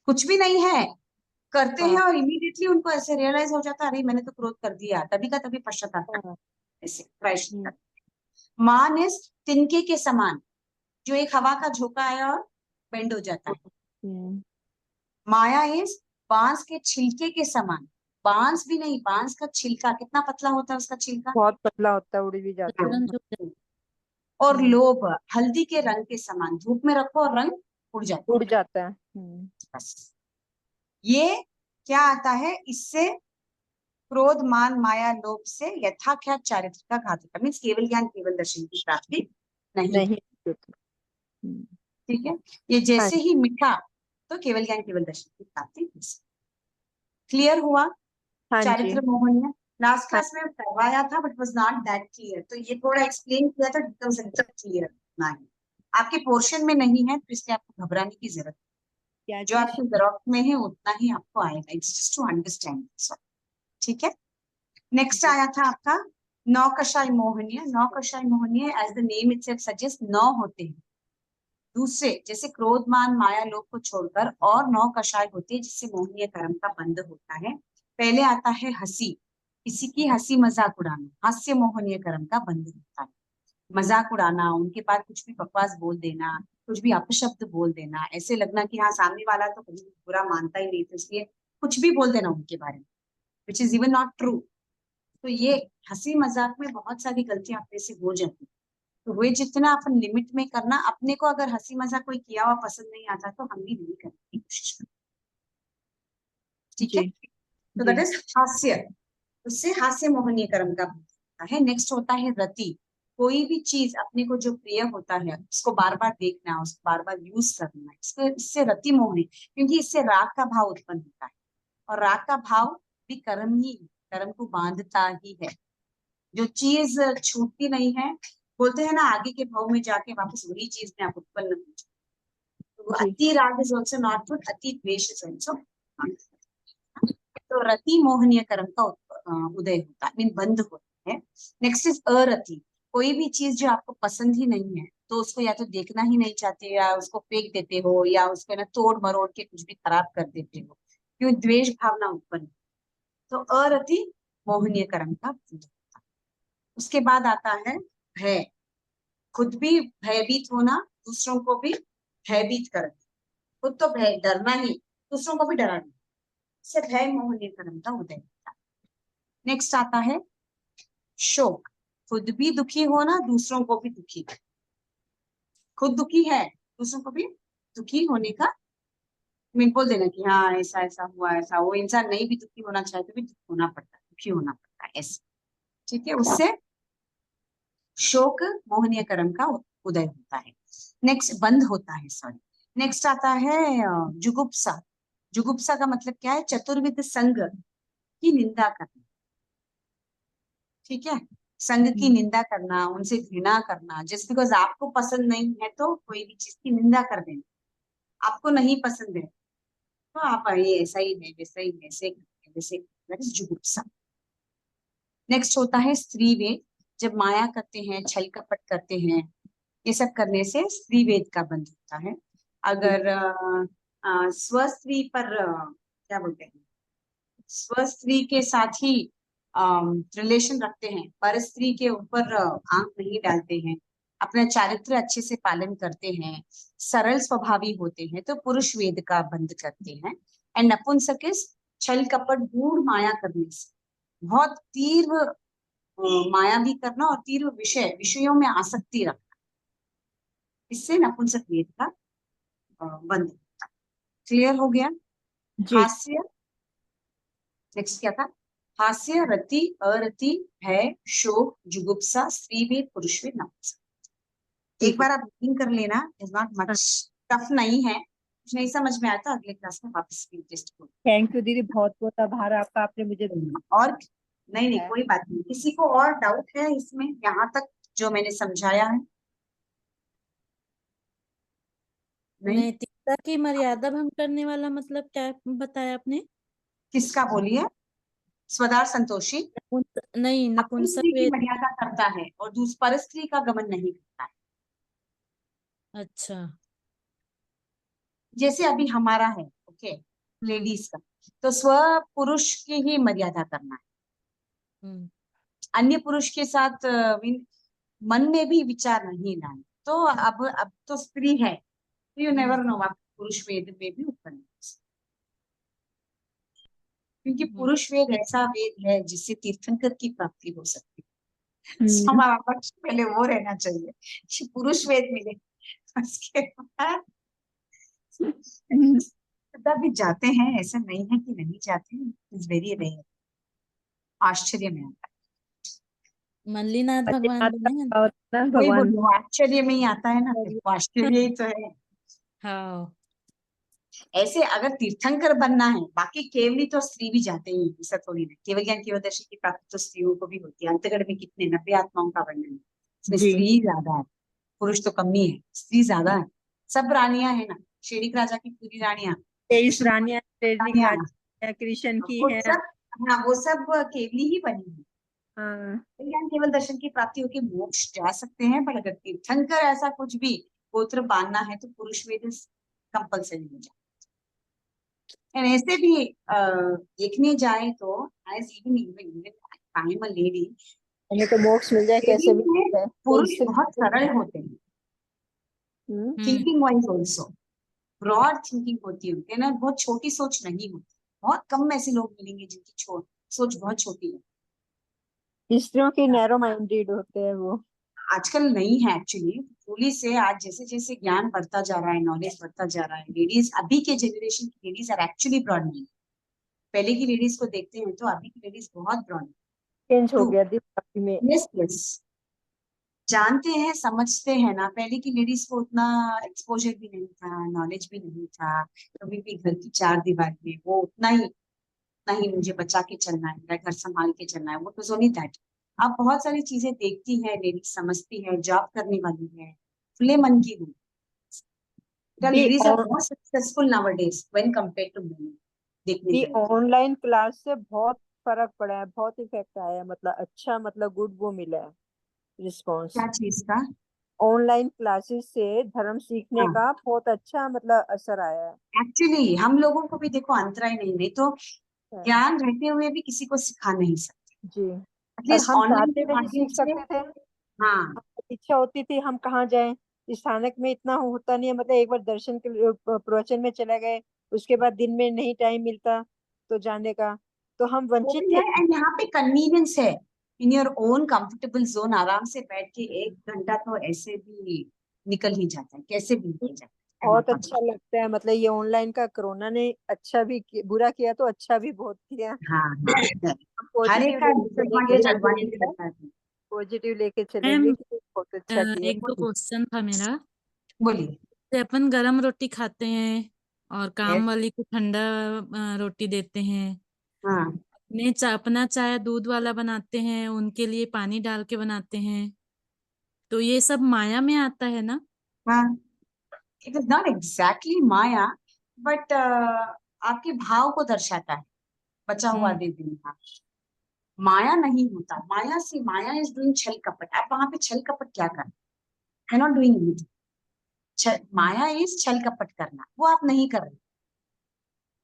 कुछ भी नहीं है, करते हैं हाँ। और इमीडिएटली उनको ऐसे रियलाइज हो जाता है, अरे मैंने तो क्रोध कर दिया, तभी का तभी पश्चाताप करते हाँ। हैं, ऐसे प्रायश्चित हम्म। करते हैं। मान इज तिनके के समान, जो एक हवा का झोंका आया और बेंड हो जाता है। हम्म। माया इज बांस के छिलके के समान, बांस भी नहीं, बांस का छिलका कितना पतला होता है, उसका छिलका। बहुत पतला होता है, उड़ भी जाता है। तुरंत झुक जाता और हम्म। लोभ हल्दी के रंग के समान, धूप में रखो और रंग उड़ जाता उड़ जाता है। है। बस ये क्या आता है इससे, क्रोध मान माया लोभ से यथाख्यात चारित्र का घात होता है। मीन्स केवल ज्ञान केवल दर्शन की प्राप्ति नहीं है। नहीं होता। हम्म। ठीक है, ये हाँ। जैसे ही मिठा तो केवल ज्ञान केवल दर्शन की प्राप्ति हो सकती। क्लियर हुआ। हाँ जी। चारित्र मोहन लास्ट हाँ। क्लास में करवाया था but was not that clear, तो ये थोड़ा एक्सप्लेन किया था, बिकम्स क्लियर नहीं। आपके पोर्शन में नहीं है तो इसलिए आपको घबराने की जरूरत क्या नहीं। जो चीज? आपके जरूरत में है उतना ही आपको आएगा, इट्स जस्ट टू अंडरस्टैंड। ठीक है। नेक्स्ट जी। आया था आपका नौकशाई मोहनीय। नौकशाई मोहनीय as the name itself suggest, 9 होते हैं दूसरे, जैसे क्रोध मान माया लोभ को छोड़कर और 9 कषाय होते हैं जिससे मोहनीय कर्म का बंध होता है। पहले आता है हंसी, किसी की हंसी मजाक उड़ाना, हास्य मोहनीय कर्म का बंध होता है। मजाक उड़ाना, उनके पास कुछ भी बकवास बोल देना, कुछ भी अपशब्द बोल देना, ऐसे लगना कि हाँ सामने वाला तो कभी बुरा मानता ही नहीं, तो इसलिए कुछ भी बोल देना उनके बारे में, which is even not true. तो ये हंसी मजाक में बहुत सारी गलतियां अपने से हो जाती है। तो वे जितना अपन लिमिट में करना, अपने को अगर हंसी मजाक कोई किया हुआ पसंद नहीं आता तो हम भी नहीं करने की कोशिश करते। ठीक है। जी। तो जी। दैट इज हास्य, उससे हास्य मोहनीय कर्म का होता है। नेक्स्ट होता है रति, कोई भी चीज अपने को जो प्रिय होता है उसको बार बार देखना, उसको बार बार यूज करना, इससे रति मोहनी, क्योंकि इससे राग का भाव उत्पन्न होता है और राग का भाव भी कर्म ही, कर्म को बांधता ही है। जो चीज छूटती नहीं है, बोलते हैं ना आगे के भाव में जाके वापस वही चीज में आप उत्पन्न हो जाए। तो जी। अति राग इज ऑल्सो नॉट गुड, अति द्वेष इज ऑल्सो। तो रति मोहनीय कर्म का उदय होता है, मीन बंध होता है। नेक्स्ट इज अरति, कोई भी चीज जो आपको पसंद ही नहीं है तो उसको या तो देखना ही नहीं चाहते, या उसको फेंक देते हो, या उसको ना तोड़ मरोड़ के कुछ भी खराब कर देते हो, क्यों, द्वेष भावना उत्पन्न। तो अरति मोहनीय कर्म का बंध होता है। उसके बाद आता है भय, खुद भी भयभीत होना, दूसरों को भी भयभीत करना। खुद तो भय डरना ही, दूसरों को भी डराना, इससे भय मोहनीय कर्म का उदय होता है। नेक्स्ट आता है शोक, खुद भी दुखी होना, दूसरों को भी दुखी करना। खुद दुखी है, दूसरों को भी दुखी होने का बोल देना कि हाँ ऐसा ऐसा हुआ, ऐसा। वो इंसान नहीं भी दुखी होना चाहे तो भी होना पड़ता है, दुखी होना पड़ता है, ऐसे। ठीक है, उससे शोक मोहनीय कर्म का उदय होता है। नेक्स्ट बंध होता है, सॉरी। नेक्स्ट आता है जुगुप्सा। जुगुप्सा का मतलब क्या है? चतुर्विध संग की निंदा करना। ठीक है, संग की निंदा करना, उनसे घृणा करना। जस्ट बिकॉज आपको पसंद नहीं है तो कोई भी चीज की निंदा कर देना। आपको नहीं पसंद है तो आप ये ऐसा ही है, वैसा ही है, ऐसे करते हैं, वैसे करते हैं, जुगुप्सा। नेक्स्ट होता है स्त्रीवेद। जब माया करते हैं, छल कपट करते हैं, ये सब करने से स्त्रीवेद का बंध होता है। अगर स्वस्त्री पर क्या बोलते हैं, स्वस्त्री के साथ ही रिलेशन रखते हैं, पर स्त्री के ऊपर आंख नहीं डालते हैं, अपना चारित्र अच्छे से पालन करते हैं, सरल स्वभावी होते हैं, तो पुरुष वेद का बंध करते हैं। एंड नपुंसक इज छल कपट गूढ़ माया करने से, बहुत तीव्र माया भी करना और तीव्र विषयों में आसक्ति रखना, इससे नपुंसक वेद का बंध। क्लियर हो गया? जी। हास्य, नेक्स्ट क्या था? हास्य, रति, अरति, भय, शोक, जुगुप्सा, स्त्रीवेद, पुरुषवेद, नपुंसक। एक ठीक है। बार आप रीडिंग कर लेना, इज नॉट हाँ, मच टफ नहीं है। कुछ नहीं समझ में आता अगले क्लास में वापस टेस्ट को। थैंक यू दीदी, बहुत बहुत आभार आपका, आपने मुझे और नहीं नहीं है। कोई बात नहीं। किसी को और डाउट है इसमें, यहाँ तक जो मैंने समझाया है? नहीं? नैतिकता की मर्यादा भंग करने वाला मतलब क्या बताया आपने? किसका बोलिए? स्वदार संतोषी नहीं, अपनी स्त्री नपुंसक की वेद। मर्यादा करता है और पर स्त्री का गमन नहीं करता है। अच्छा। जैसे अभी हमारा है, ओके, लेडीज का, तो स्व पुरुष की ही मर्यादा करना है। हम्म। अन्य पुरुष के साथ मन में भी विचार नहीं लाए। तो अब तो स्त्री है, यू नेवर नो, आप पुरुष वेद में भी उत्पन्न हो सकते। क्योंकि पुरुष वेद ऐसा वेद है जिससे तीर्थंकर की प्राप्ति हो सकती है। हमारा पक्ष पहले वो रहना चाहिए कि पुरुष वेद मिले, उसके बाद भी जाते हैं, ऐसा नहीं है कि नहीं जाते हैं, इट्स वेरी रेयर। आश्चर्य में आता मल्लीनाथ भगवान बने हैं। है, वही भगवान। बोलो, आश्चर्य में ही आता है ना, फिर वो आश्चर्य ही तो है। हाँ। ऐसे अगर तीर्थंकर बनना है, बाकी केवली तो स्त्री भी जाते ही हैं, ऐसा थोड़ी ना। केवल ज्ञान केवल दर्शन की प्राप्ति तो स्त्रियों को भी होती है। अंतगढ़ में कितने 90 आत्माओं का वर्णन है, इसमें जी। स्त्री ज्यादा है, पुरुष तो कम ही है, स्त्री ज्यादा है। सब रानियां है ना, शेरिक राजा की पूरी रानियां, 23 कृष्ण रानियां, ट्रेनिक रानियां, राजा कृष्ण की वो है। सब, हाँ वो सब केवली ही बनी है। हाँ। ज्ञान केवल दर्शन की प्राप्ति होके मोक्ष जा सकते हैं, पर अगर तीर्थंकर ऐसा कुछ भी गोत्र बांधना है तो पुरुष वेद कंपल्सरी हो जाए। And ऐसे भी देखने जाए तो as even even I am a lady, हमें तो मोक्ष मिल जाए, कैसे भी लेडीज में मिल जाए, कोई पुरुष इससे। बहुत सरल होते हैं, हम्म। Thinking wise also broad thinking होती है उनके ना, बहुत छोटी सोच नहीं होती। बहुत कम ऐसे लोग मिलेंगे जिनकी सोच बहुत छोटी है। स्त्रियों की नैरो माइंडेड होते हैं वो। आजकल नहीं है एक्चुअली, थोड़ी से आज जैसे जैसे ज्ञान बढ़ता जा रहा है, नॉलेज बढ़ता जा रहा है, लेडीज अभी के जनरेशन की लेडीज आर एक्चुअली ब्रॉड नहीं। पहले की लेडीज को देखते हैं तो अभी की लेडीज बहुत ब्रॉड। चेंज हो टू, गया दिमाग में। यस यस, जानते हैं समझते हैं ना। पहले की लेडीज को उतना एक्सपोजर भी नहीं था, नॉलेज भी नहीं था, कभी भी घर की चार दीवार में वो उतना ही, नहीं मुझे बचा के चलना है, मेरा घर संभाल के चलना है, वो तो ओनली दैट। अब बहुत सारी चीजें देखती है लेडीज, समझती है, जॉब करने वाली है, खुले मन की हूँ। भी ladies are more successful nowadays when compare to men, देखने भी जाए तो। ऑनलाइन क्लास से बहुत फर्क पड़ा है, बहुत इफेक्ट आया है, मतलब अच्छा, मतलब गुड वो मिला है रिस्पॉन्स। क्या चीज का? ऑनलाइन क्लासेस से धर्म सीखने हाँ, का बहुत अच्छा मतलब असर आया है। एक्चुअली हम लोगों को भी देखो अंतराय नहीं तो ज्ञान रहते हुए भी किसी को सिखा नहीं सकते, जी। और एटलीस्ट हम ऑनलाइन चाहते के नहीं माध्यम सीख से। सकते थे, हाँ, इच्छा होती थी हम कहाँ जाएं, स्थानक में इतना होता नहीं है, मतलब एक बार दर्शन के लिए प्रवचन में चले गए, उसके बाद दिन में नहीं टाइम मिलता तो जाने का, तो हम वो वंचित भी थे। है। एंड यहाँ पे कन्वीनियंस है, in your own comfortable zone, आराम से बैठ के 1 घंटा तो ऐसे भी निकल ही जाता है, कैसे भी निकल जाता है। बहुत अच्छा लगता है, मतलब ये ऑनलाइन का कोरोना ने अच्छा भी बुरा किया तो अच्छा भी बहुत किया। हाँ हाँ, हर एक पॉजिटिव का लेके चलेंगे डिसएडवांटेज तो एडवांटेज ये रहता है। पॉजिटिव लेके चलेंगे मैम, कि बहुत अच्छा किया। एक दो क्वेश्चन था मेरा। बोलिए। जैसे अपन गरम रोटी खाते हैं और यस। काम वाली को ठंडा रोटी देते हैं, हाँ अपना चाय दूध वाला बनाते हैं, उनके लिए पानी डाल के बनाते हैं, तो ये सब माया में आता है ना? हाँ, it is not exactly Maya, but आपके भाव को दर्शाता है, बचा हुआ हम्म। दे देना। माया नहीं होता, माया से, माया इज डूइंग छल कपट। आप वहां पे छल कपट क्या कर, you not doing anything. Hmm. Maya is छल कपट करना, वो आप नहीं कर रहे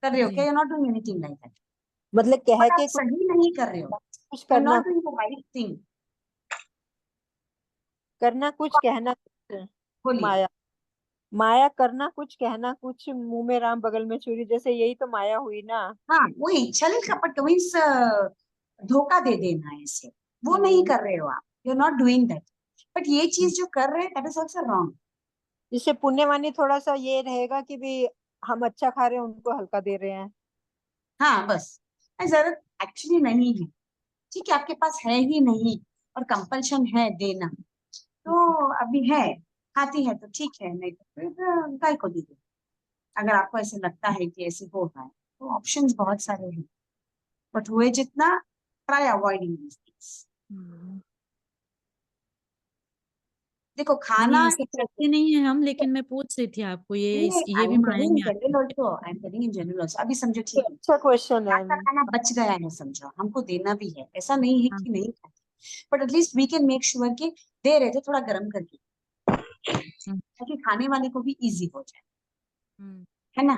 हो क्या, जी। You not doing anything like that. मतलब कह बट आप के कुछ सही नहीं कर रहे हो, कुछ यू आर करना, not doing the right thing. करना कुछ कहना कुछ। बोलिए। माया, माया करना कुछ कहना कुछ, मुंह में राम बगल में छुरी, जैसे यही तो माया हुई ना। हाँ, वही छल कपट मीन्स धोखा दे देना है इसे, वो नहीं हम्म। कर रहे हो आप, you are not doing that. But ये चीज जो कर रहे हैं दैट इज ऑल्सो रॉन्ग। जिससे पुण्यवानी थोड़ा सा ये रहेगा कि भी हम अच्छा खा रहे हैं उनको हल्का दे रहे हैं। हाँ बस, जरूरत एक्चुअली नहीं है, ठीक है, आपके पास है ही नहीं और कंपल्शन है देना, तो अभी है, खाती है तो ठीक है, नहीं तो फिर गाय को दे दो। अगर आपको ऐसे लगता है कि ऐसे हो रहा है, तो ऑप्शंस बहुत सारे हैं, बट हुए जितना, ट्राई अवॉइडिंग दिस थिंग्स। हम्म। देखो नहीं, खाना ऐसा करते नहीं है हम, लेकिन मैं पूछ रही थी आपको, ये आई भी एम माया टेलिंग इन में आता जनरल है? Also, I am telling in general also. अभी समझो, तो ठीक है, अच्छा क्वेश्चन है। रात का खाना बच गया है, समझो हमको देना भी है, ऐसा नहीं है हाँ। कि नहीं खाते, but at least we can make sure कि दे रहे थे थोड़ा गर्म करके, हम्म। ताकि खाने वाले को भी इजी हो जाए, हम्म। है ना,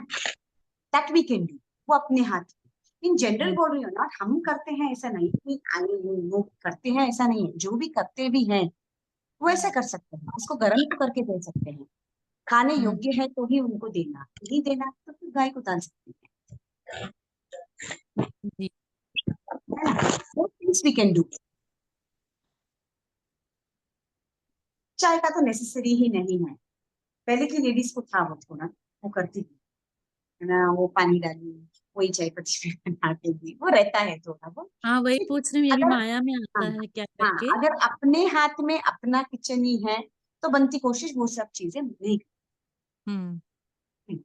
दैट वी कैन डू, वो अपने हाथ में। इन जनरल हम्म। बोल रही हो ना, हम करते हैं ऐसा नहीं कि वो करते हैं ऐसा नहीं है, जो भी करते भी हैं वो ऐसा हम्म। कर सकते हैं, इसको गर्म तो करके दे सकते हैं, खाने हम्म। योग्य है तो ही उनको देना, नहीं देना तो फिर गाय को डाल सकते जी। हैं, है ना, वो थिंग्स वी कैन डू। चाय का तो नेसेसरी ही नहीं है, पहले की लेडीज को था वो थोड़ा, वो करती थी, है ना, वो पानी डाली, वही चाय पत्ती में बना के दी, वो रहता है थोड़ा वो। हाँ, वही ठीक पूछ रही हूँ, है, ये भी अगर, माया में हाँ आता है क्या हाँ, करके? अगर अपने हाथ में अपना किचन ही है तो बनती कोशिश वो सब चीजें नहीं हम्म। करनी।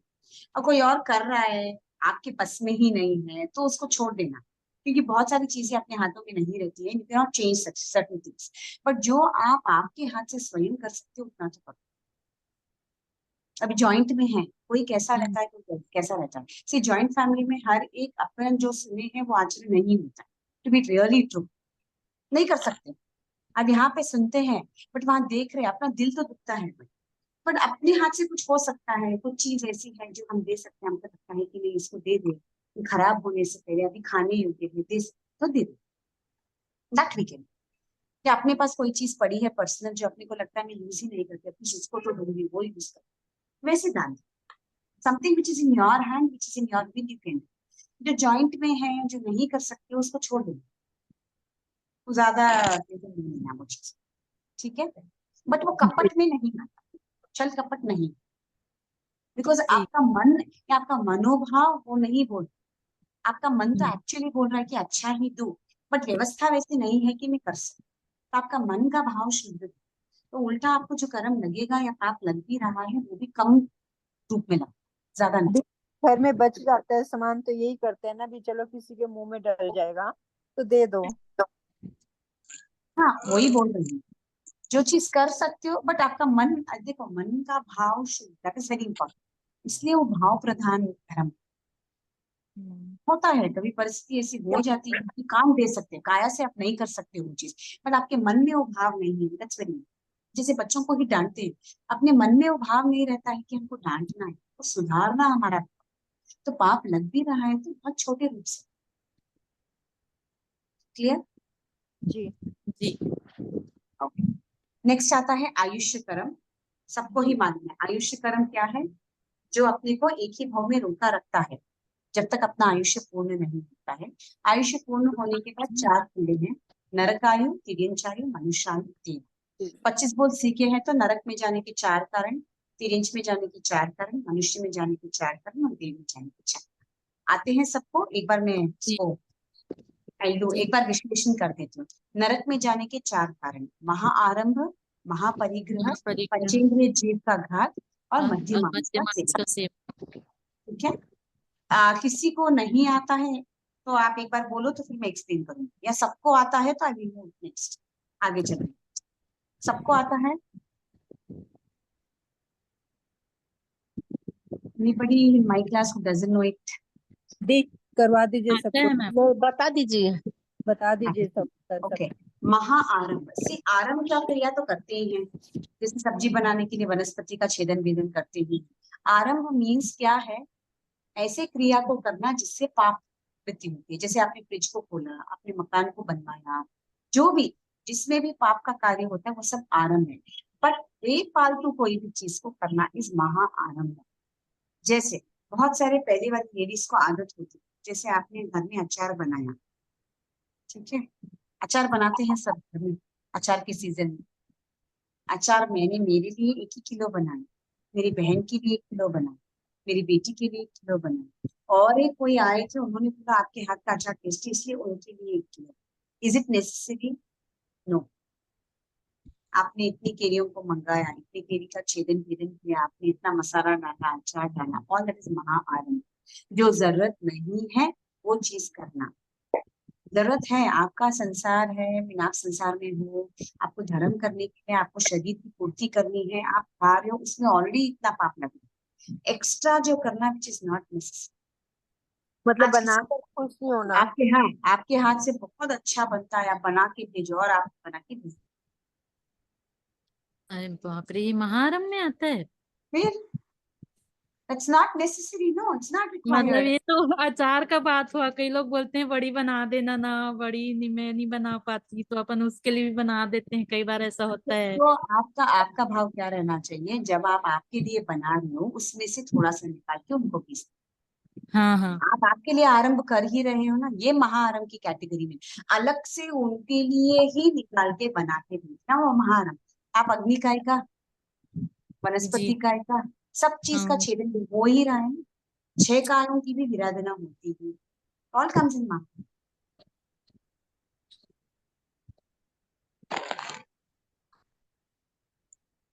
और कोई और कर रहा है, आपके बस में ही नहीं है, तो उसको छोड़ देना, क्योंकि बहुत सारी चीजें अपने हाथों में नहीं रहती है, you can not change certain things, but जो आप आपके हाथ से स्वयं कर सकते हो उतना तो करो। अभी जॉइंट में है, कोई कैसा हम्म। रहता है, कोई कैसा रहता है, सी जॉइंट फैमिली में हर एक अपन जो सुने हैं वो आचरण नहीं होता, टू बी रियली ट्रू, नहीं कर सकते। अब यहाँ पे सुनते हैं, बट वहां देख रहे हैं, अपना दिल तो दुखता है, बट अपने हाथ से कुछ हो सकता है, कुछ चीज ऐसी है जो हम दे सकते हैं, हमको लगता है कि नहीं इसको दे दे, ये खराब होने से पहले अभी खाने योग्य है, दे सकते तो दे दे, दैट वी कैन। या अपने पास कोई चीज पड़ी है पर्सनल जो अपने को लगता है मैं यूज ही नहीं करती, अपनी उसको तो दूंगी, वो यूज कर, वैसे दान, something which is in your hand, which is in your will, you can. जो जॉइंट में है, जो नहीं कर सकते उसको छोड़ देना, वो ज्यादा नहीं लेना वो चीज, ठीक है, बट वो जी। कपट में नहीं आता, छल कपट नहीं, बिकॉज जी। आपका मन या आपका मनोभाव वो नहीं बोल, आपका मन तो हम्म। एक्चुअली बोल रहा है कि अच्छा ही दो, बट व्यवस्था वैसी नहीं है कि मैं कर सकूं, तो आपका मन का भाव शुद्ध है, तो उल्टा आपको जो कर्म लगेगा या पाप लग भी रहा है वो भी कम रूप में लगता है, ज्यादा नहीं। भी घर में बच जाता है सामान तो यही करते हैं ना, भी चलो किसी के मुंह में डल जाएगा तो दे दो। हाँ, वही बोल रही हूँ, जो चीज कर सकते हो, बट आपका मन, देखो मन का भाव शुद्ध, दैट इज वेरी इंपॉर्टेंट, इसलिए वो भाव प्रधान धर्म हम्म। होता है। कभी परिस्थिति ऐसी हो जाती है कि काम दे सकते हैं, काया से आप नहीं कर सकते वो चीज, बट आपके मन में वो भाव नहीं है, दैट्स वेरी, जैसे बच्चों को ही डांटते हैं, अपने मन में वो भाव नहीं रहता है कि हमको डांटना है, तो सुधारना हमारा, तो पाप लग भी रहा है तो बहुत छोटे रूप से, क्लियर। जी। जी। ओके, नेक्स्ट आता है आयुष्य कर्म, सबको ही जी। मालूम है आयुष्य कर्म क्या है, जो अपने को एक ही भाव में रोका रखता है जब तक अपना आयुष्य पूर्ण नहीं होता है। आयुष्य पूर्ण होने के बाद चार पीढ़े हैं, नरकायु, तिर्यंचायु, मनुष्यायु, देव। 25 बोल सीखे हैं तो नरक में जाने के 4 कारण, तिरिंच में जाने के 4 कारण, मनुष्य में जाने के 4 कारण और देव में जाने के 4 आते हैं सबको। एक बार मैं जी इसको एक बार विश्लेषण कर देती हूँ। नरक में जाने के 4 कारण, महाआरंभ, महापरिग्रह, परिग्रह पंचेंद्रिय जीव का घात और और मध्य मांस मध्य का मास सेवन। का सेवन। ठीक है। किसी को नहीं आता है तो आप एक बार बोलो तो फिर मैं एक्सप्लेन करूंगी, या सबको आता है तो आई विल मूव नेक्स्ट, आगे चलेंगे। सबको आता है? Anybody in my class who doesn't know it? दी करवा दीजिए आता सबको, है मैम। वो बता दीजिए। बता दीजिए सब कर ओके। सकते। महाआरंभ से आरंभ का क्रिया तो करते ही हैं, जैसे सब्जी बनाने के लिए वनस्पति का छेदन भेदन करते ही। आरंभ मीन्स क्या है? ऐसे क्रिया को करना जिससे पाप वृत्ति होती है। जैसे आपने फ्रिज को खोला, आपने मकान को बनवाया, जो भी जिसमें भी पाप का कार्य होता है वो सब आरंभ है। बट बेफालतू कोई भी चीज को करना इस महाआरंभ है। जैसे बहुत सारे पहले वाली लेडीज को आदत होती है, जैसे आपने घर में अचार बनाया, ठीक है, अचार बनाते हैं सब घर में अचार के सीजन में। अचार मैंने मेरे लिए 1 ही किलो बनाया, मेरी बहन के लिए 1 किलो बनाया, मेरी बेटी के लिए 1 किलो बनाया, और एक कोई आए थे उन्होंने बोला आपके हाथ का अचार टेस्टी, इसलिए उनके लिए 1 kilo. Is it necessary? No. आपने इतनी केरियों को मंगाया, इतनी केरी का छेदन भेदन किया, आपने इतना मसाला डाला, अचार डाला, ऑल दैट इज महाआरंभ। जो जरूरत नहीं है वो चीज करना। जरूरत है, आपका संसार है, आप संसार में हो, आपको धर्म करने के लिए, आपको शरीर की पूर्ति करनी है, आप खा रहे हो, उसमें ऑलरेडी इतना पाप लगा, एक्स्ट्रा जो करना विच इज नॉट नेसेसरी। मतलब आज किसी बनाकर खुश नहीं होना। आपके हाथ से बहुत अच्छा बनता है, आप बना के भेजो और आप बना के भेजो, अरे बाप रे, ये महारम में आता है? फिर it's not necessary, no it's not मतलब रिक्वायर्ड। ये तो अचार का बात हुआ, कई लोग बोलते हैं बड़ी बना देना ना, बड़ी नहीं, मैं नहीं बना पाती, तो अपन उसके लिए भी बना देते हैं, कई बार ऐसा होता है। तो आपका आपका भाव क्या रहना चाहिए? जब आप आपके लिए बना रहे हो उसमें से थोड़ा सा निकाल के उनको पीस, हाँ हाँ। आप आपके लिए आरंभ कर ही रहे हो ना, ये महाआरंभ की कैटेगरी में। अलग से उनके लिए ही निकाल के बना के भेजना वो महाआरंभ। आप अग्नि काय का, जी वनस्पति काय का, सब चीज का हाँ। छेदन हो ही रहा है। 6 कायों की भी विराधना होती है, ऑल कम्स इन माँ।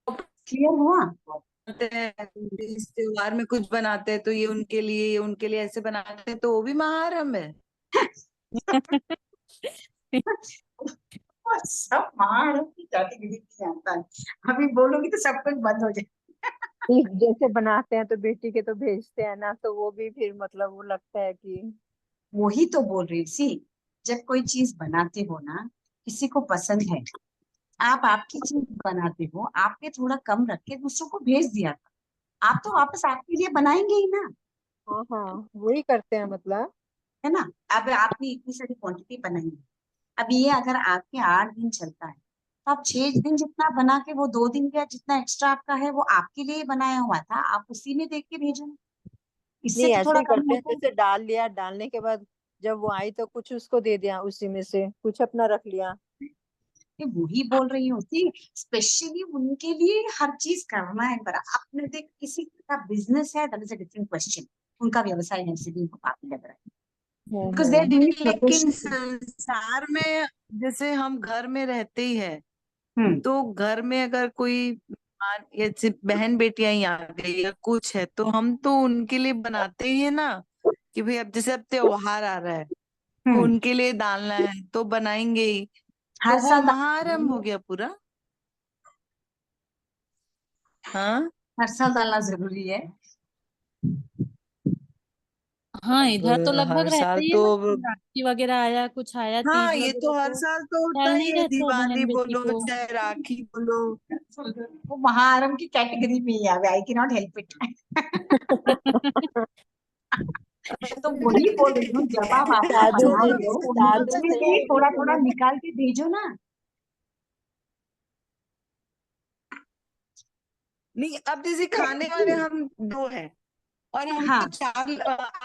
क्लियर हुआ? बनाते हैं, इस त्योहार में कुछ बनाते हैं तो ये उनके लिए ऐसे बनाते हैं तो वो भी महाआरंभ है। सब महाआरंभ की कैटेगरी में आता है। अभी बोलोगी तो सब कुछ बंद हो जाए। जैसे बनाते हैं तो बेटी के तो भेजते हैं ना, तो वो भी फिर मतलब वो लगता है कि वही तो बोल रही सी, जब कोई चीज बनाते हो ना, किसी को पसंद है, आप आपकी चीज बनाते हो, आपने थोड़ा कम रख के दूसरों को भेज दिया था, आप तो वापस आपके लिए बनाएंगे ही ना, हाँ हाँ वही करते हैं मतलब। है ना। अब आपने इतनी सारी क्वांटिटी बनाई है, अब ये अगर आपके 8 दिन चलता है तो आप 6 दिन जितना बना के, वो 2 दिन का जितना एक्स्ट्रा आपका है वो आपके लिए बनाया हुआ था, आप उसी में देख के भेजो, इससे नहीं तो ऐसे थोड़ा ही कम करते हैं, होता है। जैसे डाल लिया, डालने के बाद जब वो आई तो कुछ उसको दे दिया, उसी में से कुछ अपना रख लिया। ये वही बोल रही हूँ कि स्पेशली उनके लिए हर चीज करना है। पर आपने देख किसी का बिजनेस है, that is a different question, उनका व्यवसाय है इसलिए उनको पाप लग रहा है, because they are doing it लेकिन प्रोफेशनली। संसार में जैसे हम घर में रहते ही है, हम्म तो घर में अगर कोई जैसे बहन बेटियां ही आ गई या कुछ है तो हम तो उनके लिए बनाते ही है ना, कि भाई अब जैसे अब त्योहार आ रहा है तो हम्म उनके लिए डालना है तो बनाएंगे ही, तो हर वो साल महाआरंभ हो गया पूरा। हाँ हर साल डालना जरूरी है। हाँ, इधर तो लगभग हर रहता साल ही है तो ना, अब राखी वगैरह आया, कुछ आया, तीज हाँ ये वगैरह तो हर तो साल तो होता डालना ही ही है, रहता है दिवाली बहन बेटी बोलो को। चाहे राखी बोलो। वो महाआरंभ की कैटेगरी में ही आवे, I can not help it. तो वही बोल रही हूँ, जब आप आपका साधु बना जी, रहे हो साधु उनके से लिए थोड़ा थोड़ा समझ। निकाल के भेजो ना। नहीं अब जैसे खाने वाले हम 2 हैं और हमको हाँ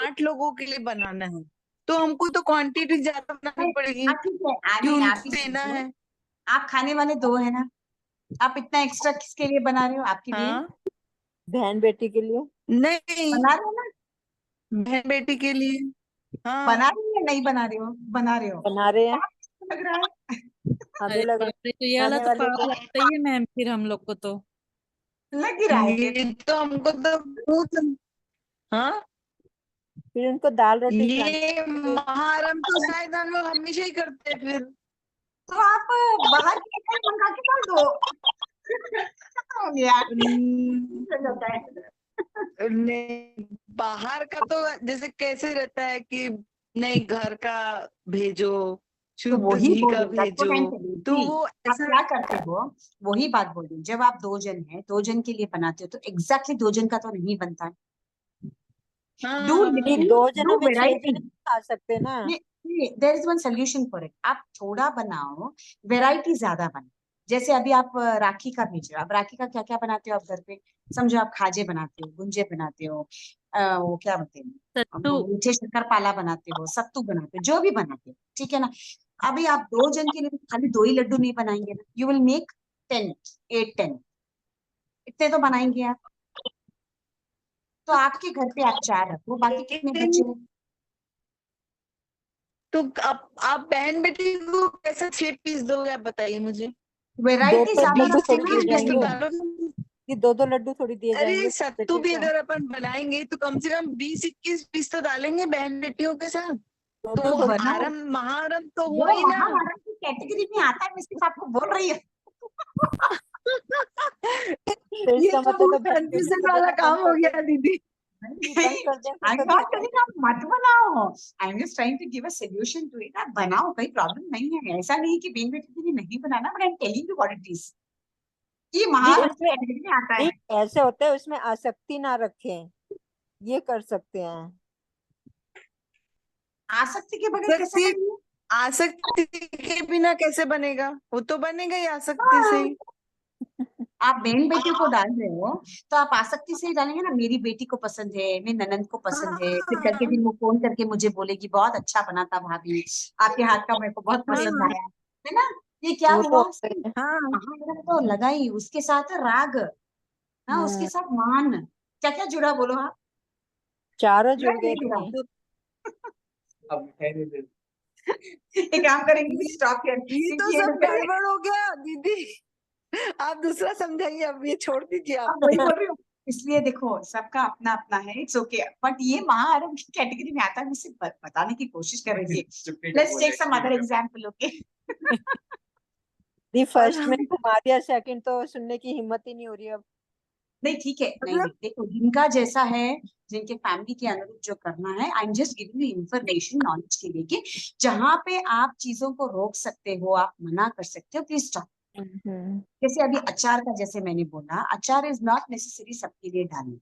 8 लोगों के लिए बनाना है, तो हमको तो क्वांटिटी ज्यादा बनानी पड़ेगी ठीक है, कि नहीं आप ही उनको देना समझो, है। आप खाने वाले 2 है ना, आप इतना एक्स्ट्रा किसके लिए बना रहे हो? आपके लिए हाँ बहन बेटी के लिए। नहीं, बना रहे हो ना? बहन बेटी के लिए। हाँ बना रहे हो या नहीं बना रहे हो? बना रहे हो। बना रहे हैं। पाप लग रहा है। हमें अरे लग बाप रहा रे, तो ये है वाला आने तो वाले पाप टाइम लगता ही है मैम, फिर हम लोग को तो। लग ही रहा है। ये तो हमको तो हाँ, फिर उनको दाल रोटी ये खिलानी। महारम तो शायद हम लोग हमेशा ही करते हैं फिर। तो आप बाहर की मिठाई मंगा के कर दो। हो गया। न- चल जाता है। नहीं, बाहर का तो जैसे कैसे रहता है कि नहीं, घर का भेजो, तो शुद्ध वही घी बोल का रही हूँ, that's what भेजो, I'm telling तो you। वो आप ऐसा। क्या करते हो? वही बात बोल रही हूँ, जब आप 2 जन हैं, 2 जन के लिए बनाते हो तो एग्जैक्टली 2 जन का तो नहीं बनता है। डू नहीं, हाँ, लिटिल, 2 जनों डू में 6 जने वेराइटी। खा सकते ना। There is one solution for it. आप थोड़ा बनाओ, वेराइटी ज्यादा बनाओ। जैसे अभी आप राखी का भेज रहे हो, आप राखी का क्या क्या बनाते हो आप घर पे? समझो आप खाजे बनाते हो, गुंजे बनाते हो, वो क्या बोलते हैं, सत्तू। वो मीठे शक्कर पाला बनाते हो, सत्तू बनाते हो, जो भी बनाते हो, ठीक है ना। अभी आप 2 जन के लिए खाली 2 ही लड्डू नहीं बनाएंगे ना, यू विल मेक 10, 8, 10, इतने तो बनाएंगे आप। तो आपके घर पे आप 4 रखो, बाकी कितने बच्चे हैं? तो आप बहन बेटी को कैसे 6 पीस दोगे, आप बताइए मुझे। वेराइटी 2 ज्यादा लड्डू रखो थोड़ी ना दिए पीस तो जाएंगे। बेटी। डालो। कि 2 लड्डू थोड़ी दिए अरे जाएंगे सत्तू बेटे भी को। अगर अपन बनाएंगे तो कम से कम 20-21 पीस तो डालेंगे बहन बेटियों के साथ। दो तो दो तो थोड़ी। बनाओ। आरम महारम तो वो हुआ ही ना। महाभारत की कैटेगरी में आता है, मैं सिर्फ आपको बोल रही हूँ। तो ये इसका तो मतलब तो बहुत बहन बेटी कंफ्यूजन को वाला देना काम बंद हो कर दे। गया दीदी। बंद कर दे फिर आई तो एम नॉट बेटे को। टेलिंग आप मत बनाओ। I am just trying to give a solution to it. आप बनाओ, कोई प्रॉब्लम नहीं है। ऐसा नहीं कि बेन बेटी के लिए नहीं बनाना, but I am telling you what it is. ये नहीं महाभारत की उसमें, कैटेगरी में आता नहीं है। ऐसे होता है उसमें आसक्ति ना रखें, ये कर सकते हैं। आसक्ति के बगैर कैसा आसक्ति, करेंगे? आसक्ति के बिना कैसे बनेगा? वो तो बनेगा ही आसक्ति से हाँ, ही। आप बहन बेटी को डाल रहे हो तो आप आसक्ति से ही डालेंगे ना। मेरी बेटी को पसंद है, मेरी ननंद को पसंद है, फिर कल के हाँ दिन वो फोन करके मुझे बोलेगी बहुत अच्छा बना था भाभी, आपके हाथ का मेरे को बहुत पसंद हाँ आया, है ना। ये क्या वो तो हुआ? होता ही है। हाँ। महाभारत तो लगा ही, उसके साथ राग, हाँ, उसके हम्म, साथ मान, क्या क्या जुड़ा बोलो आप? चारों जुड़ा जुड़ कि गए नहीं जुड़ा? दीदी। तो अब मिठाई दे दे। एक काम करेंगे, ये स्टॉप हियर, ये तो क्योंकि ये सब मुझे, गड़बड़ हो गया दीदी। आप दूसरा समझाइए, अब ये छोड़ दीजिए आप। अब वही बोल रही हूँ। इसलिए देखो, सबका अपना अपना है, इट्स ओके, बट ये महाआरव की कैटेगरी में आता है। मुझे बताने की कोशिश कर रही थी। Let's take some other example, okay. दी और फर्स्ट में हम घुमा दिया, सेकंड तो सुनने की हिम्मत ही नहीं हो रही अब। नहीं ठीक है, नहीं नहीं, मतलब देखो जिनका जैसा है, जिनके फैमिली के अनुरूप जो करना है, आई am just giving you information, knowledge के लिए कि जहां पे आप चीजों को रोक सकते हो, आप मना कर सकते हो, प्लीज स्टॉप। हम्म जैसे अभी अचार का, जैसे मैंने बोला, अचार इज नॉट नेसेसरी सबके लिए डालना।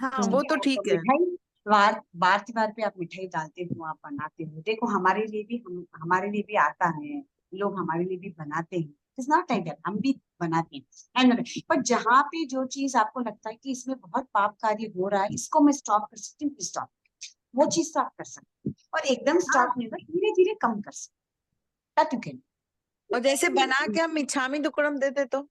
हाँ, ठीक हम्म वो है, तो आपको ठीक है। मिठाई बार बार त्योहार पे आप मिठाई डालते हो, आप बनाते हो, देखो हमारे लिए भी, हमारे लिए भी आता है, लोग हमारे लिए भी बनाते हैं, इट्स नॉट लाइक दैट, हम भी बनाते हैं। पर जहाँ पे जो चीज आपको लगता है कि इसमें बहुत पाप कार्य हो रहा है, इसको मैं स्टॉप कर सकती हूँ, स्टॉप, वो चीज तो आप कर सकते हो। और एकदम हाँ, स्टॉप नहीं होगा, धीरे धीरे कम कर सकते हो। और जैसे बना के हम इच्छामी दुक्कड़म देते तो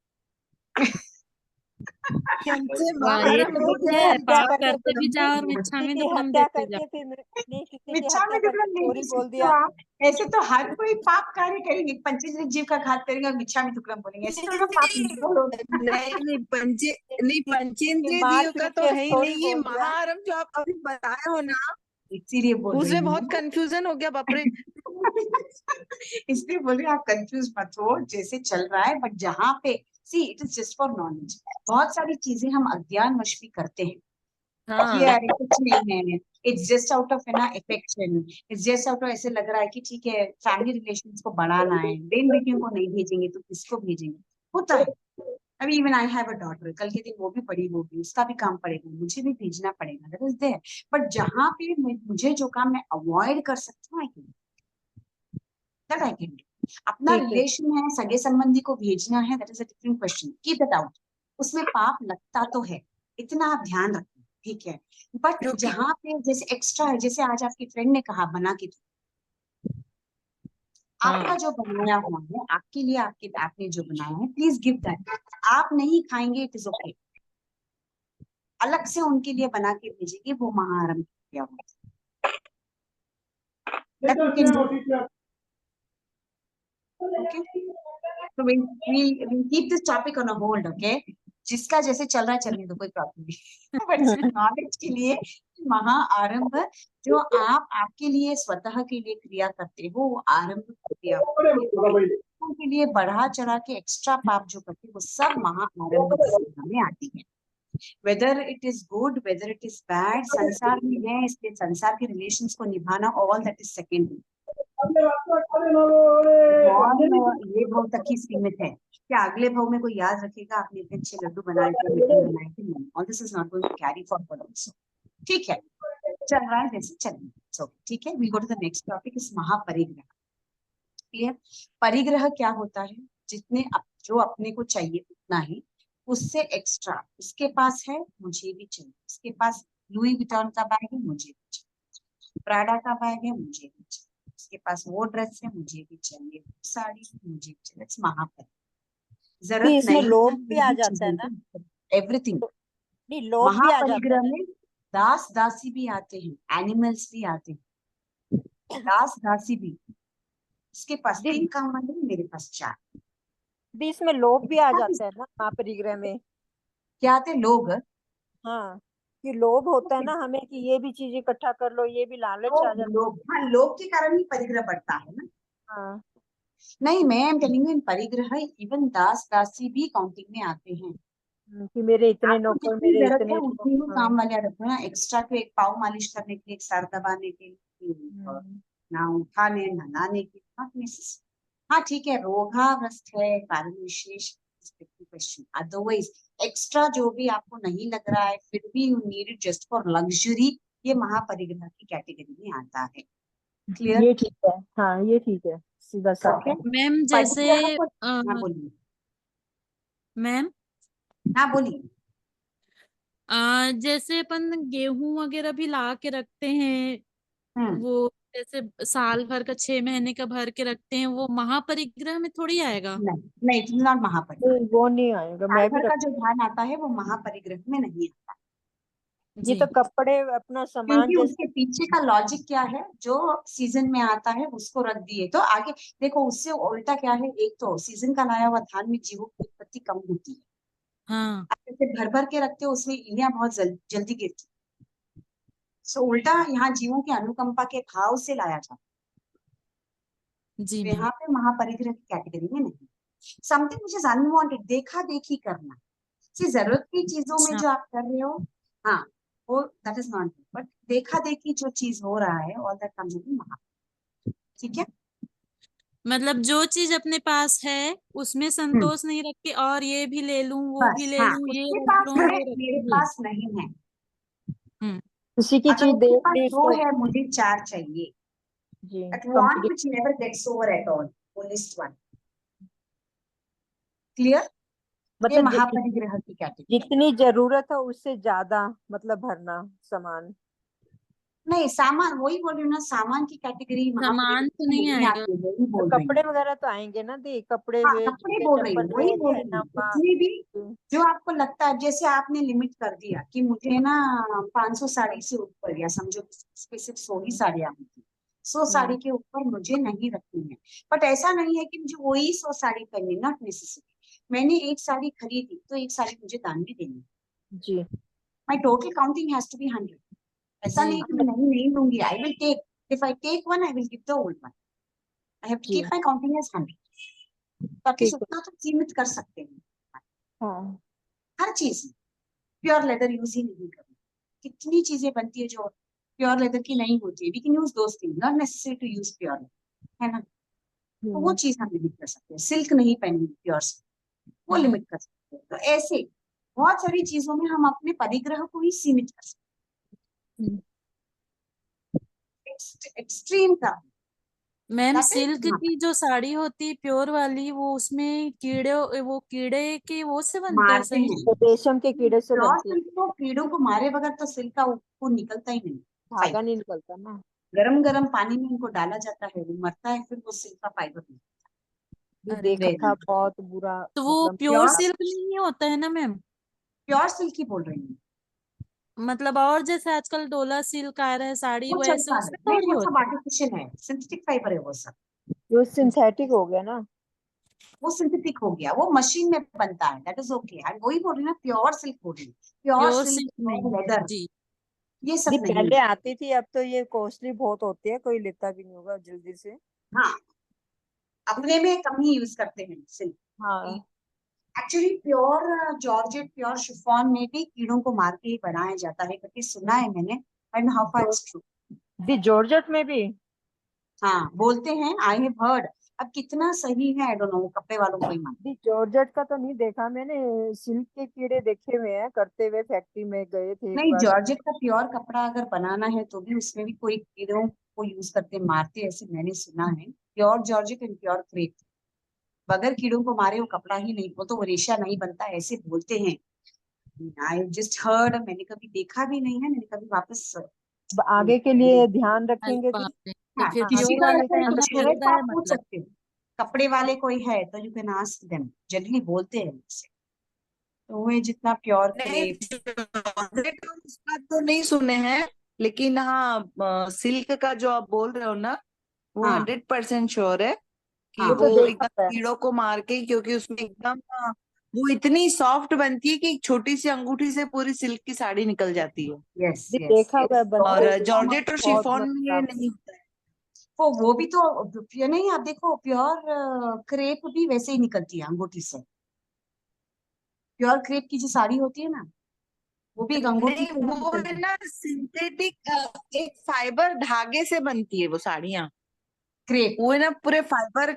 कि हमसे वाह, ये महाभारत तो हो बढ़िया जाए, है, हत्या पाप करके करते भी किसी जाओ और किसी मिच्छामी की दुक्कडम हत्या देते जाओ। करके फिर नहीं, किसी की मिच्छा हत्या में करके दुक्कड़म फिर नहीं सॉरी दे बोल सकते हो दिया। आप। ऐसे तो हर कोई पाप कार्य करेंगे, पंचेंद्र जीव का घात करेंगे और मिच्छा में दुक्कड़म बोलेंगे, ऐसे थोड़ा पाप नहीं बोलोगे। नहीं नहीं, नहीं, कि पंचेंद्र मार जीव का पीट तो के है ही सॉरी नहीं। ये बोल दिया। महाआरम जो आप अभी बताए हो ना, इसीलिए बोल रही उसमें बहुत हूँ। कंफ्यूजन हो गया, बाप रे। इसलिए बोल रही हूँ, आप कंफ्यूज मत हो, जैसे चल रहा है, बट जहाँ पे, see it is just for knowledge. बहुत सारी चीजें हम अज्ञानवश भी करते हैं कि हाँ यार कुछ नहीं है, इट्स जस्ट आउट ऑफ ना इफेक्शन, इट्स जस्ट आउट ऑफ, ऐसे लग रहा है कि ठीक है फैमिली रिलेशंस को बढ़ाना है, बेन बेटियों को नहीं भेजेंगे तो किसको भेजेंगे, होता है। अभी even I have a daughter, कल के दिन वो भी बड़ी होगी, उसका भी काम पड़ेगा, मुझे भी भेजना पड़ेगा, दैट इज देयर। बट जहाँ पे मुझे जो काम मैं अवॉइड कर सकती हूँ, I can, that I can do. अपना ठीक है। रिलेशन है, सगे संबंधी को भेजना है, that is a different question, keep it out. उसमें पाप लगता तो है, इतना आप ध्यान रखें, ठीक है। बट क्योंकि जहाँ पे जैसे एक्स्ट्रा है, जैसे आज आपकी फ्रेंड ने कहा बना के दो, आपका हाँ जो बनाया हुआ है, आपके लिए आपने जो बनाया है, प्लीज गिव दैट। आप नहीं खाएंगे, इट इज ओके, अलग से उनके लिए बना के भेजेंगे, वो महाआरंभ किया हुआ। That you can do. Okay? So we'll keep this topic on a hold, okay? जिसका जैसे चल रहा है चलने दो, कोई प्रॉब्लम नहीं। बट नॉलेज के लिए महाआरंभ जो आप आपके लिए स्वतः के लिए क्रिया करते हो, वो आरंभ क्रिया के लिए बढ़ा चढ़ा के एक्स्ट्रा पाप जो करते हो, वो सब महाआरंभ की सीमा में आती है। Whether it is good, whether it is bad, संसार में है, इसलिए संसार के रिलेशंस को निभाना, ऑल दैट इज सेकेंडरी। और ये भाव तक ही सीमित है। क्या अगले भाव में कोई याद रखेगा आपने इतने अच्छे लड्डू बनाए थे, मिठाई बनाई थी? नहीं, all this is not going to carry forward also. ठीक है, चल रहा है जैसे चलें, सो ठीक है। We go to the next topic, is महापरिग्रह। क्लियर? परिग्रह क्या होता है? जितने जो अपने को चाहिए उतना ही, उससे एक्स्ट्रा उसके पास है, मुझे भी चाहिए। उसके पास लुई विटॉन का बैग है, मुझे भी चाहिए। प्राडा का बैग है, मुझे भी चाहिए। उसके पास वो ड्रेस है, मुझे भी चाहिए। साड़ी मुझे भी चाहिए। महापरिग्रह। जरूरत भी इसमें नहीं लोभ है भी फिर आ भी जाता है चीजों ना? को, एवरीथिंग। नहीं, लोभ भी आ जाता महापरिग्रह है ना? में दास दासी भी आते हैं, एनिमल्स भी आते हैं, दास दासी भी। इसके पास दी 3 कमर है, मेरे पास 4। दी इसमें लोभ भी आ जाता है ना महापरिग्रह में? क्या आते लोग? हाँ, कि लोभ होता है ना हमें कि ये भी चीज इकट्ठा कर लो, ये भी लालच आ लोग जाता लोग हाँ, लोग के कारण ही परिग्रह बढ़ता है ना। है। हाँ। नहीं, मैं एम टेलिंग इन परिग्रह इवन दास दासी भी काउंटिंग में आते हैं। कि मेरे इतने आपको नौकर, जितनी मेरे जरूरत है इतने उतनी ही हाँ। काम वाले रखो ना। एक्स्ट्रा को एक पाव मालिश करने के लिए, एक सर दबाने के लिए, हम्म। ना उठाने नहाने की, नॉट नेसेसरी। हाँ ठीक है, रोगाग्रस्त है, कारण विशेष, क्वेश्चन। अदरवाइज एक्स्ट्रा जो भी आपको नहीं लग रहा है, फिर भी you need it just for luxury, ये महापरिग्रह की कैटेगरी में आता है। क्लियर? ये ठीक है, हाँ ये ठीक है, सीधा साफ ओके। है। मैम जैसे परिग्रह को हाँ बोलिए, मैम हाँ बोलिए। जैसे अपन गेहूं वगैरह भी ला के रखते हैं, हम्म वो जैसे साल भर का 6 महीने का भर के रखते हैं, वो महापरिग्रह में थोड़ी आएगा? नहीं नहीं, इट इज नॉट महापरिग्रह। नहीं, वो नहीं आएगा, साल मैं भी भर रख। का जो ध्यान आता है वो महापरिग्रह में नहीं आता। ये जी तो कपड़े अपना सामान क्योंकि जैसे। उसके पीछे का लॉजिक क्या है, जो सीजन में आता है उसको रख दिए तो आगे देखो। उससे उल्टा क्या है, एक तो सीजन का लाया हुआ धान में जीवों की उत्पत्ति कम होती है। हाँ आप जैसे भर भर के रखते हो, उसमें इलियां बहुत जल्दी गिरती। सो उल्टा यहाँ जीवों की अनुकंपा के भाव से लाया जाता जी है। तो मैम। यहाँ पे महापरिग्रह की कैटेगरी में नहीं। समथिंग विच इज अनवांटेड, देखा देखी करना, सी जरूरत की चीजों में अच्छा, जो आप कर रहे हो, हाँ वो दैट इज नॉट। बट देखा देखी जो चीज हो रहा है, ऑल दैट कम्स इन महा। ठीक है। मतलब जो चीज अपने पास है उसमें हम्म संतोष नहीं रखती, और ये भी ले लूं वो भी बस ले हाँ, लूं, ये उसके रख पास लूं है वो रख मेरे लूं। पास नहीं है। हम्म। किसी की अगर चीज उसके देख पास ली 2 उसको। है, मुझे 4 चाहिए। जी, That want complete. which never gets over at all, only one. Clear? ये मतलब महापरिग्रह की कैटेगरी। जितनी जरूरत है उससे ज्यादा मतलब भरना सामान। नहीं, सामान वही बोल रही हूँ ना, सामान की कैटेगरी सामान तो महापरिग्रह में नहीं नहीं आएगा। आती है, वही तो बोल रही कपड़े हूँ। वगैरह तो आएंगे ना, दे कपड़े हाँ वे, कपड़े जूते बोल रही चप्पल हूँ, वही वे, बोल रही गहना हूँ। हुआ। उसमें भी जो आपको लगता है, जैसे आपने लिमिट कर दिया कि मुझे ना 500 साड़ी से ऊपर, या समझो सिर्फ 100 ही साड़ियाँ होती, 100 साड़ी के ऊपर मुझे नहीं रखनी है। बट ऐसा नहीं है कि मुझे वही 100 साड़ी पहननी, नॉट नेसेसरी। मैंने एक साड़ी खरीदी तो एक साड़ी मुझे दान में देनी है। जी। My total counting has to be 100। ऐसा नहीं जी कि मैं नहीं लूंगी, I will take, if I take one I will give the old one. I have to जी कीप माई काउंटिंग एज 100, ताकि ठीक है। उतना तो सीमित कर सकते हैं। हाँ। हर चीज में प्योर लेदर यूज ही नहीं करना। कितनी चीजें बनती है जो प्योर लेदर की नहीं होती है, we can use those things, not necessary to use pure, है ना। तो वो चीज हम लिमिट कर सकते हैं। सिल्क नहीं पहननी प्योर, वो लिमिट कर सकते हैं। तो ऐसे बहुत सारी चीजों में हम अपने परिग्रह को ही सीमित कर सकते हम्म। हैं। एक्सट्रीम का मैम, दैट इज सिल्क की जो साड़ी होती है प्योर वाली, वो उसमें कीड़े के वो से बनता है, मारते सही? हैं। तो रेशम के कीड़े से प्योर बनती है। सिल्क तो कीड़ों को मारे बगैर तो सिल्क का वो निकलता ही नहीं। धागा नहीं निकलता ना। गरम गरम पानी में उनको डाला जाता है, वो मरता है, फिर वो सिल्क का फाइबर नहीं। भी अरे देखा था, वेरी बहुत बुरा। तो वो मतलब प्योर प्योर सिल्क नहीं होता है ना मैम? प्योर सिल्क ही बोल रही हूँ। मतलब और जैसे आजकल डोला सिल्क आ रहा है साड़ी, वो वैसे चलता है, उसमें नहीं थोड़ी वो सब होता है। आर्टिफिशियल है, सिंथेटिक फाइबर है वो सब। वो सिंथेटिक हो गया ना। वो सिंथेटिक हो गया, वो मशीन में बनता है, दैट इज ओके। आई वही बोल रही हूँ ना, प्योर सिल्क बोल रही हूँ, pure pure silk, silk pure नहीं है लेदर, जी। ये जी सब नहीं पहले है। आती थी, अब तो ये कॉस्टली बहुत होती है, कोई लेता भी नहीं होगा जल्दी से। हाँ, अपने में कम ही यूज करते हैं सिल्क। हाँ। Actually pure georgette, pure chiffon में भी कीड़ों को मार के ही बनाया जाता है करके सुना है मैंने, एंड हाउ फार तो इट्स ट्रू। दी जॉर्जेट में भी। हाँ बोलते हैं, आई हैव हर्ड। अब कितना सही है आई डोंट नो, कपड़े वालों को ही मालूम। दी जॉर्जेट का तो नहीं देखा मैंने, सिल्क के कीड़े देखे हुए हैं करते हुए, फैक्ट्री में गए थे एक नहीं, बार। जॉर्जेट का प्योर कपड़ा अगर बनाना है तो भी उसमें भी कोई कीड़ों को यूज करते, मारते, ऐसे मैंने सुना है। Pure georgette and pure crepe, बगैर कीड़ों को मारे वो कपड़ा ही नहीं, वो तो रेशा नहीं बनता, ऐसे बोलते हैं। आई जस्ट हर्ड, मैंने कभी देखा भी नहीं है, मैंने कभी वापस अब आगे के लिए ध्यान अरे रखेंगे दी। बाप रे, तो हाँ, फिर किसी आगे का प्योर वाले ऐसा का टाइम कुछ पे है चलता तो है आप पूछ मतलब? सकते हो, कपड़े वाले कोई है तो you can ask them, generally बोलते हैं ऐसे। तो वो जितना प्योर नहीं, क्रेप। जॉर्जेट उसका तो नहीं सुने हैं, लेकिन हाँ सिल्क का जो आप बोल रहे हो ना, वो हाँ 100% श्योर है कि वो हाँ तो वो देखा एकदम है। कीड़ों को मार के, क्योंकि उसमें एकदम वो इतनी सॉफ्ट बनती है कि एक छोटी सी अंगूठी से पूरी सिल्क की साड़ी निकल जाती है। यस दी यस देखा हुआ है, यस, बनते और हुए जॉर्जेट और बहुत शिफॉन में ये मतलब। नहीं होता है। वो भी तो प्योर नहीं, आप देखो प्योर क्रेप भी वैसे ही निकलती है अंगूठी से। प्योर क्रेप की जो साड़ी होती है ना, वो भी एक अंगूठी नहीं, से ही वो है निकलती है। ना सिंथेटिक, एक फाइबर धागे से बनती है वो साड़ियाँ। क्रेप। वो है ना पूरे फाइबर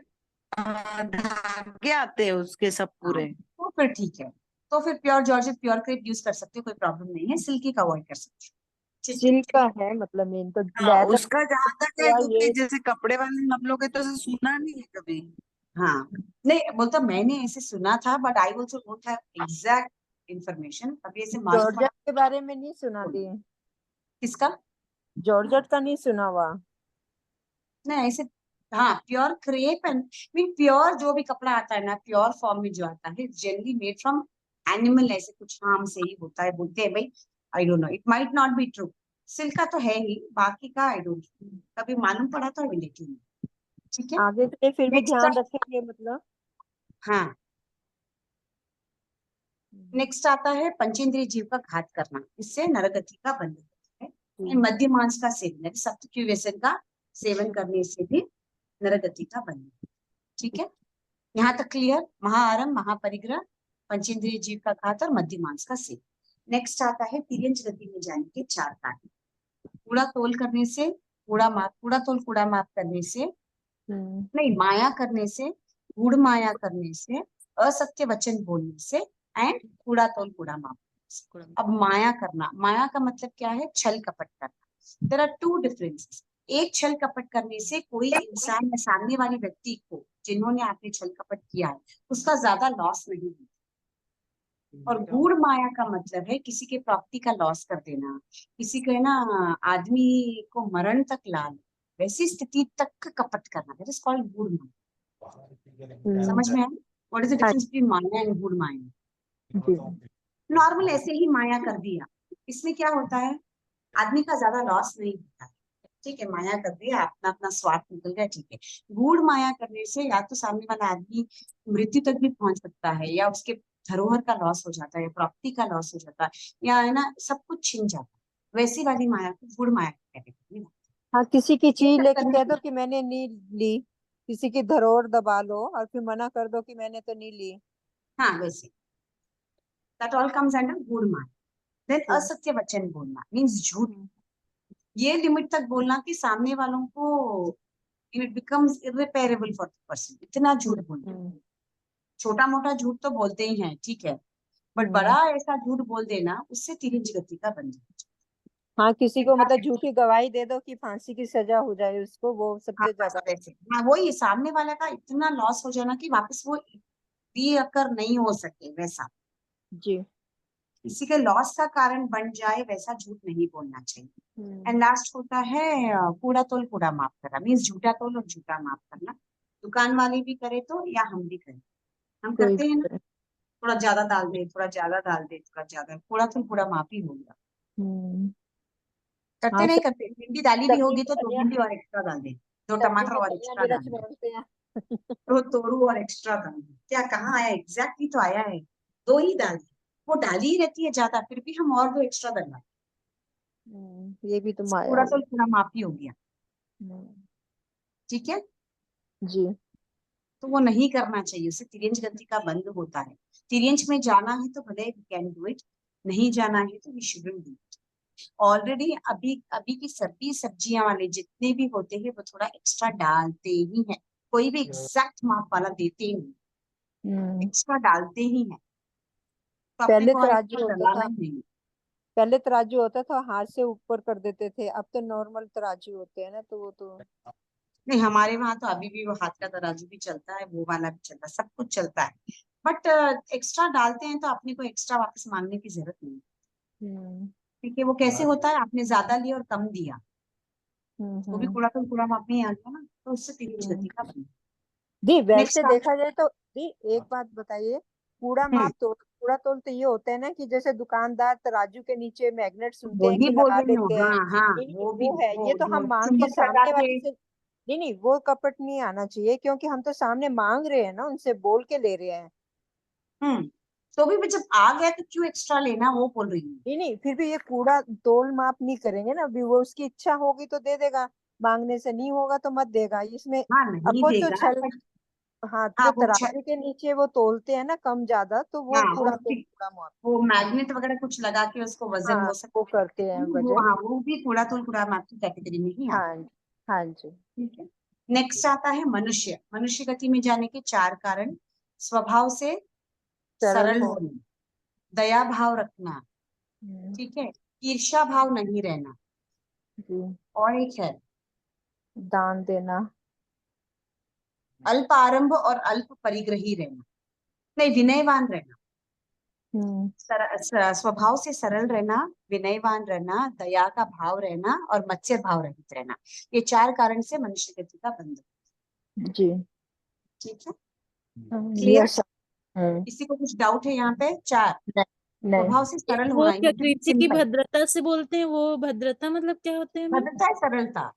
धागे आते हैं उसके सब हाँ, पूरे। तो फिर ठीक है, तो फिर pure georgette pure crepe use कर सकते हो, कोई प्रॉब्लम नहीं है, सिल्की का अवॉइड कर सकते हो। ठीक है। सिल्क का है मतलब, मेन तो हाँ लेदर उसका जहां तक है, हुआ क्योंकि ये। जैसे कपड़े वाले हम लोग है तो ऐसे सुना नहीं है कभी। हाँ, नहीं बोलता मैंने ऐसे सुना था, but I also don't have exact information, अभी ऐसे मालूम पड़ा। जॉर्जेट के बारे में नहीं सुना दी। किसका? जॉर्जेट का नहीं सुना हुआ। नहीं ऐसे, हाँ pure crepe and mean pure जो भी कपड़ा आता है ना, प्योर फॉर्म में जो आता है, जनरली मेड फ्रॉम एनिमल, ऐसे कुछ नाम से ही होता है बोलते हैं भाई। I don't know, it might not be true. Silk का तो है ही, बाकी का आई डोंट, कभी मालूम पड़ा तो आई लेट यू नो। ठीक है। आगे के लिए फिर भी नेक्स्ट, ध्यान रखेंगे मतलब। हाँ नेक्स्ट आता है पंचेंद्रिय जीव का घात करना, इससे नरगति का बंध होता है। हम्म। मद्य मांस का सेवन यानी सप्तक्यू व्यसन का सेवन करने से भी नरगति का बंध होता है। ठीक है, यहाँ तक क्लियर। महाआरम, महापरिग्रह, पंचेंद्रिय जीव का घात और मध्य मांस का सेवन। नेक्स्ट आता है तिर्यंच गति में जाने के चार कारण। कूड़ा तोल करने से, कूड़ा तोल कूड़ा माप करने से, नहीं माया करने से, गूढ़ माया करने से, असत्य वचन बोलने से, एंड कूड़ा तोल कूड़ा माप करने से। अब माया करना, माया का मतलब क्या है? छल कपट करना। There are two differences. एक, छल कपट करने से कोई इंसान या सामने वाले व्यक्ति को, जिन्होंने आपने छल कपट किया है, उसका ज्यादा लॉस नहीं होता। और गूढ़ माया का मतलब है किसी के प्रॉपर्टी का लॉस कर देना, किसी को है ना, आदमी को मरण तक ला ले, वैसी स्थिति तक का कपट करना, दैट इज कॉल्ड गूढ़ माया। समझ में आया? व्हाट इज द हाँ डिफरेंस बिटवीन माया एंड गूढ़ माया? जी। नॉर्मल ऐसे ही माया कर दिया, इसमें क्या होता है, आदमी का ज्यादा लॉस नहीं होता है। ठीक है, माया कर दिया, अपना अपना स्वार्थ निकल गया, ठीक है। गूढ़ माया करने से या तो सामने वाला आदमी मृत्यु तक भी पहुंच सकता है, या उसके धरोहर का लॉस हो जाता है, प्रॉपर्टी का लॉस हो जाता है, या है ना सब कुछ छिन जाता है। वैसी वाली माया को गूढ़ माया कहते हैं। हाँ, किसी की ये चीज सब लेके कह करने, दो कि मैंने नहीं ली, किसी की धरोहर दबा लो और फिर मना कर दो कि मैंने तो नहीं ली। हाँ वैसे, दैट ऑल कम्स अंडर गूढ़ माया। देन जी। असत्य वचन बोलना मीन्स झूठ, हम्म। ये लिमिट तक बोलना कि सामने वालों को it becomes irreparable for the person, इतना झूठ बोलना। हम्म। छोटा मोटा झूठ तो बोलते ही हैं, ठीक है, बट हम्म। बड़ा ऐसा झूठ बोल देना, उससे तिरंज गति का बन हाँ, किसी को मतलब जाता झूठी गवाही दे दो कि फांसी की सजा हो जाए उसको, वो हाँ सबसे बस ज्यादा। वैसे, हाँ वही सामने वाले का इतना लॉस हो जाना कि वापस वो रीअकर नहीं हो सके, वैसा। जी। किसी के लॉस का कारण बन जाए वैसा झूठ नहीं बोलना चाहिए। एंड लास्ट होता है कूड़ा तोल कूड़ा माफ करना, मीन्स झूठा तोल और झूठा माफ करना। दुकान वाले भी करे तो या हम भी करें, हम कोई करते हैं ना, भी। थोड़ा ज्यादा डाल दे, थोड़ा ज्यादा डाल दे, थोड़ा ज्यादा, कूड़ा तोल कूड़ा माफ ही हो गया। हम्म। करते हाँ, नहीं करते, भिंडी डाली भी सब्जी होगी में तो दो धनिया, भिंडी और एक्स्ट्रा डाल दे, दो सब्जी टमाटर में और धनिया एक्स्ट्रा डाल मिर्च दे, डालते हैं। तो तोड़ू और एक्स्ट्रा डाल दे। क्या कहाँ आया एग्जैक्टली, तो आया है दो ही डाल दी, वो डाली ही रहती है ज्यादा, फिर भी हम और दो एक्स्ट्रा डलवा, ये भी तो माया पूरा हो तो गई। पूरा माफी हो गया। हम्म, ठीक है, जी। तो वो नहीं करना चाहिए, उससे तिरंज गति का बंद होता है। तिरंज में जाना है तो भले वी कैन डू इट, नहीं जाना है तो we shouldn't do it. Already अभी अभी की सभी सब्जियां वाले जितने भी होते हैं वो थोड़ा एक्स्ट्रा डालते ही हैं, कोई भी एग्जैक्ट माप वाला देते ही नहीं, हम्म। एक्स्ट्रा डालते ही हैं, तो अपने पहले को तराजू एक्स्ट्रा होता डलाना था, ही नहीं। पहले तराजू होता था हाथ से ऊपर कर देते थे, अब तो नॉर्मल तराजू होते हैं ना, तो वो तो। नहीं, हमारे वहां तो अभी भी वो हाथ का तराजू भी चलता है, वो वाला भी चलता है, सब कुछ चलता है, बट एक्स्ट्रा डालते हैं तो अपने को एक्स्ट्रा वापस मांगने की जरूरत नहीं। हम्म। ठीक है, वो कैसे होता है, आपने ज्यादा लिया और कम दिया, वो भी हम्म। कूड़ा तो कूड़ा माप में ही आ गया ना, तो उससे तेज हम्म। गति का बना। दी, वैसे नेक्स्ट आता देखा जाए तो दी, एक बात बताइए, कूड़ा है, माप तो कूड़ा तोल तो ये होता है ना कि जैसे दुकानदार तराजू के नीचे मैग्नेट सुनते हैं वही कि बोल लगा रही हूँ, लेते हैं। हाँ हाँ, नहीं नहीं, वो भी, वो है, वो ये तो जो हम मांग के चुंबक लगा सामने के, वाले से। नहीं नहीं, वो कपट नहीं आना चाहिए, क्योंकि हम तो सामने मांग रहे हैं ना, उनसे बोल के ले रहे हैं। हम्म, तो भी जब आ गया तो क्यों एक्स्ट्रा लेना, वो बोल रही हूँ। नहीं नहीं, फिर भी ये कूड़ा तोल माप नहीं करेंगे ना, अभी वो उसकी इच्छा होगी तो दे देगा, मांगने से नहीं होगा तो मत देगा इसमें। हाँ अब नहीं वो तो देगा, छल, बट हाँ, हाँ जो वो तराजू के नीचे वो तोलते हैं ना कम ज्यादा, तो वो हाँ वो कूड़ा तो कूड़ा माप। वो मैग्नेट वगैरह कुछ लगा के उसको वजन हाँ, वो सब वो करते करते हैं हैं, वो वजन। हाँ, वो भी कूड़ा तो कूड़ा माप की कैटेगरी में ही आता हाँ जी, हाँ जी। है। ठीक है, नेक्स्ट आता है मनुष्य। मनुष्य गति में जाने के चार कारण: स्वभाव से सरल सरल हो। होना, दया भाव रखना, हम्म, ठीक है, ईर्ष्या भाव नहीं रहना, जी। और एक है दान देना। अल्प आरंभ और अल्प परिग्रही रहना, नहीं, विनयवान रहना। हम्म। स्वभाव से सरल रहना, विनयवान रहना, दया का भाव रहना और मत्स्य भाव रहित रहना, ये चार कारण से मनुष्य गति का बंधन। जी। ठीक है, क्लियर? यस। हम्म। किसी को कुछ डाउट है यहाँ पे? चार: नहीं नहीं। स्वभाव से एक सरल वो होना, ये मतलब प्रकृति की सिंपल, भद्रता से बोलते हैं, वो भद्रता मतलब क्या होता है मैम? भद्रता है, सरलता।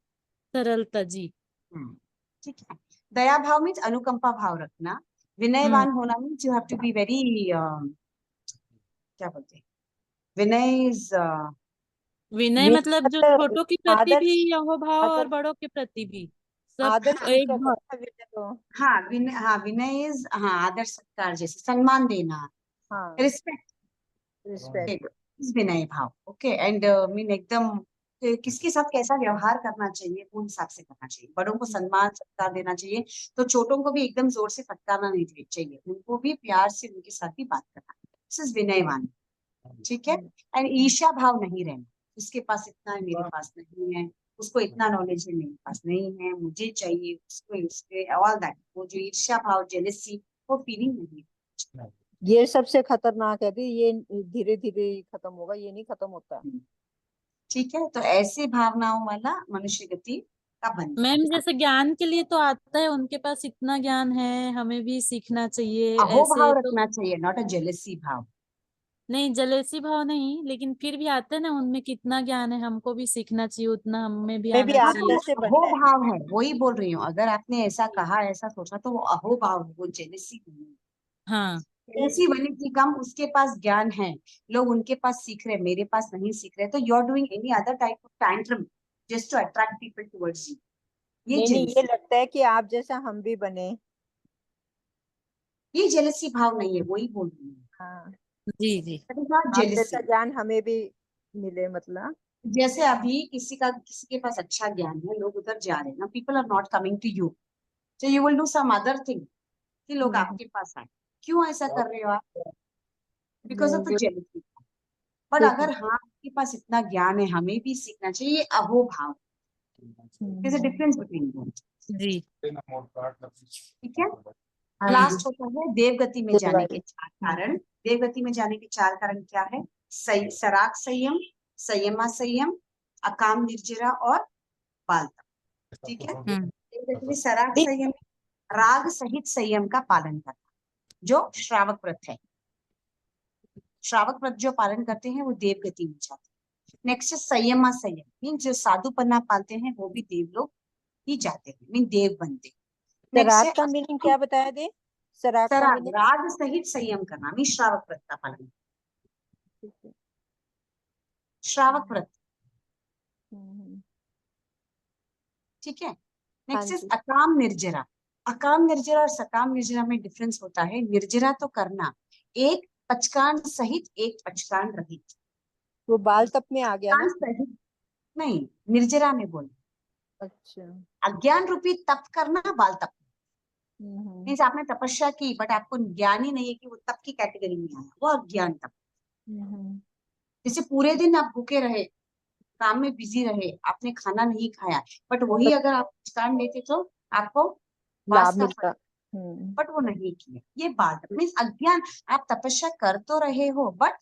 सरलता जी। हम्म, ठीक है। दया भाव मीन्स अनुकंपा भाव रखना, हम्म। विनयवान होना means you have to be very, क्या बोलते हैं, विनय इज, विनय मतलब जो मतलब छोटों के प्रति आदर, भी यहो भाव और आदर, बड़ों के प्रति भी सब आदर एक सूचक भाव। होता है विनय तो। हाँ विनय, हाँ विनय इज, हाँ आदर सत्कार, जैसे सम्मान देना, हाँ, रिस्पेक्ट, रिस्पेक्ट। विनय भाव। ओके, एंड मीन एकदम किसके साथ कैसा व्यवहार करना चाहिए वो हिसाब से करना चाहिए, बड़ों को सम्मान सत्कार देना चाहिए, तो छोटों को भी एकदम जोर से फटकारना नहीं चाहिए, उनको भी प्यार से उनके साथ भी बात करना, दिस इज विनयवान। ठीक है, एंड ईर्ष्या भाव नहीं रहना, उसके पास इतना है मेरे पास नहीं है, उसको इतना नॉलेज है मेरे पास नहीं है, मुझे चाहिए उसको, उसके ऑल दैट, वो जो ईर्ष्या भाव, जेलसी, वो फीलिंग नहीं ये सबसे खतरनाक है दी, ये धीरे धीरे ही खत्म होगा, ये नहीं खत्म होता। है। ठीक है, तो ऐसे भावनाओं वाला मनुष्य गति का बंधन। मैम जैसे ज्ञान के लिए तो आता है, उनके पास इतना ज्ञान है, हमें भी सीखना चाहिए अहोभाव ऐसे तो। रखना चाहिए, नॉट अ जेलसी भाव। नहीं, जलेसी भाव नहीं, लेकिन फिर भी आता है ना, उनमें कितना ज्ञान है, हमको भी सीखना चाहिए, उतना हमें भी हमें भी आना हाँ, तो चाहिए। वो आदर से बनना है। अहोभाव है, वही बोल रही हूँ, अगर आपने ऐसा कहा, ऐसा सोचा, तो वो अहोभाव है, वो जेलसी नहीं है। हाँ जेलसी वाले की कम, उसके पास ज्ञान है, लोग उनके पास सीख रहे, मेरे पास नहीं सीख रहे, तो you are doing any other type of tantrum just to attract people towards you, ये नहीं नहीं, ये जेलसी, लगता है कि आप जैसा हम भी बने। ये जेलसी भाव नहीं है, वही बोल रही हूँ, हाँ, जी जी। दैट इज नॉट आप जैसा जेलसी। ज्ञान हमें भी मिले, मतलब। जैसे अभी किसी के पास अच्छा ज्ञान है, लोग उधर जा रहे हैं ना, people are not coming to you, so you will do some other thing कि लोग हम्म। आपके पास आए, क्यों ऐसा कर रहे हो आप? बिकॉज ऑफ द वो जेलसी। बट ठीक है। अगर हाँ आपके पास इतना ज्ञान है, हमें भी सीखना चाहिए, ये अहोभाव, there's a difference between both। जी। ठीक है, हाँ जी। लास्ट होता है देवगति में जाने के दिलवाले। चार कारण। देवगति में जाने के चार कारण क्या है? सराग संयम, संयमा संयम, अकाम निर्जरा और बाल तप। ठीक है। सराग संयम राग सहित संयम का पालन करना, जो श्रावक व्रत है। श्रावक व्रत जो पालन करते हैं वो देव गति में जाते हैं। नेक्स्ट संयमा संयम मीन जो साधुपना पालते हैं वो भी देवलोक ही जाते हैं, मीन देव बनते हैं। नेक्स्ट सराग का मीनिंग क्या बताया दे? सराग का सराग मीनिंग? राग सहित संयम करना मीन श्रावक व्रत का पालन। श्रावक व्रत, ठीक है। हाँ नेक्स्ट इज जी। अकाम निर्जरा। अकाम निर्जरा और सकाम निर्जरा में डिफरेंस होता है। निर्जरा तो करना एक पचकान सहित एक पचकान रहित। वो बाल तप में आ गया ना? सहित नहीं, निर्जरा में बोल। अच्छा। अज्ञान रूपी तप करना बाल तप। हम्म। मीन्स आपने तपस्या की बट आपको ज्ञान ही नहीं है कि वो तप की कैटेगरी में आया, वो अज्ञान तप। जैसे पूरे दिन आप भूखे रहे, काम में बिजी रहे, आपने खाना नहीं खाया, बट वही अगर आप पचकान लेते तो आपको लाभ वास का मिलता। फल, बट वो नहीं किया, ये बात मीन्स अज्ञान। आप तपस्या कर तो रहे हो बट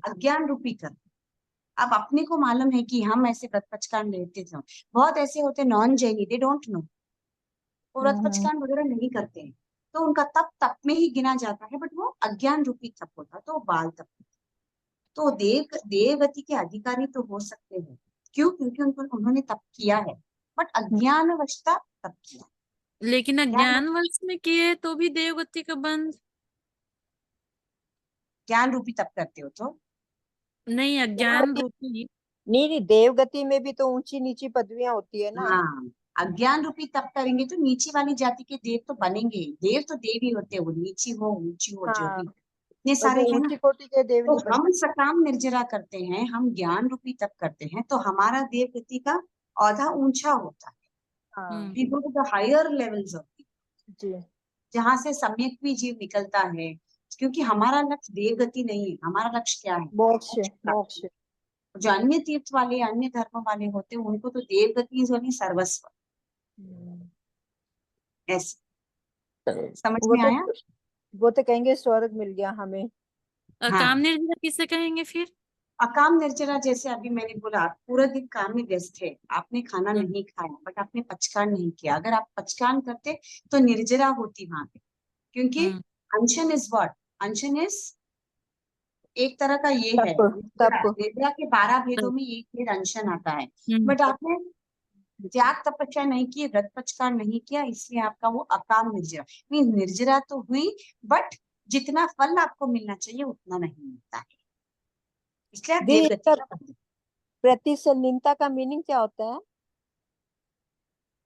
अज्ञान रूपी कर। अब अपने को मालूम है कि हम ऐसे व्रत पचकान लेते थे। बहुत ऐसे होते नॉन जैनी, दे डोंट नो, वो व्रत पचकान वगैरह नहीं करते हैं, तो उनका तप तप में ही गिना जाता है, बट वो अज्ञान रूपी तप होता है, तो वो बाल तप। तो देवगति के अधिकारी तो हो सकते हैं, क्यों? क्योंकि उन्होंने तप किया है, बट अज्ञानवशता तप किया। लेकिन अज्ञानवश में किए तो भी देवगति का बंध? ज्ञान रूपी तप करते हो तो नहीं, अज्ञान रूपी। नहीं, देवगति में भी तो ऊंची नीची पदवियां होती है ना। हाँ, अज्ञान रूपी तप करेंगे तो नीची वाली जाति के देव तो बनेंगे। देव तो देव ही होते हैं, वो नीची हो ऊंची हो जो हाँ, भी, इतने और सारे वो हैं ना। ऊंची कोटि के देव तो नहीं हम बनते। सकाम निर्जरा करते हैं, हम ज्ञान रूपी तप करते हैं, तो हमारा देव गति का औधा ऊंचा होता है। हाँ we go to the higher levels of, जी। जहाँ से सम्यक भी जीव निकलता है। क्योंकि हमारा लक्ष्य देव गति नहीं है, हमारा लक्ष्य क्या है? मोक्ष। मोक्ष मोक्ष। प्राप्ति। जो अन्य तीर्थ वाले, अन्य धर्म वाले होते हैं, उनको तो देव गति इज ओनली सर्वस्व। ऐसे समझ वो में तो आया? वो तो कहेंगे स्वर्ग मिल गया हमें। काम हाँ, निर्जरा किसे कहेंगे फिर? अकाम निर्जरा जैसे अभी मैंने बोला, आप पूरा दिन काम में व्यस्त है, आपने खाना नहीं खाया, बट आपने पचकान नहीं किया। अगर आप पचकान करते तो निर्जरा होती वहां पे, क्योंकि अनशन इज व्हाट? अनशन इज एक तरह का ये है, तप। निर्जरा। तप। निर्जरा के 12 भेदों में एक भेद अनशन आता है, हम्म। बट आपने त्याग तपस्या नहीं की, व्रत पचकान नहीं किया, इसलिए आपका वो अकाम निर्जरा। मीन निर्जरा तो हुई, बट जितना फल आपको मिलना चाहिए उतना नहीं मिलता है, इसलिए आप दी, देवगति का बंधन। प्रतिसंलिनता का मीनिंग क्या होता है?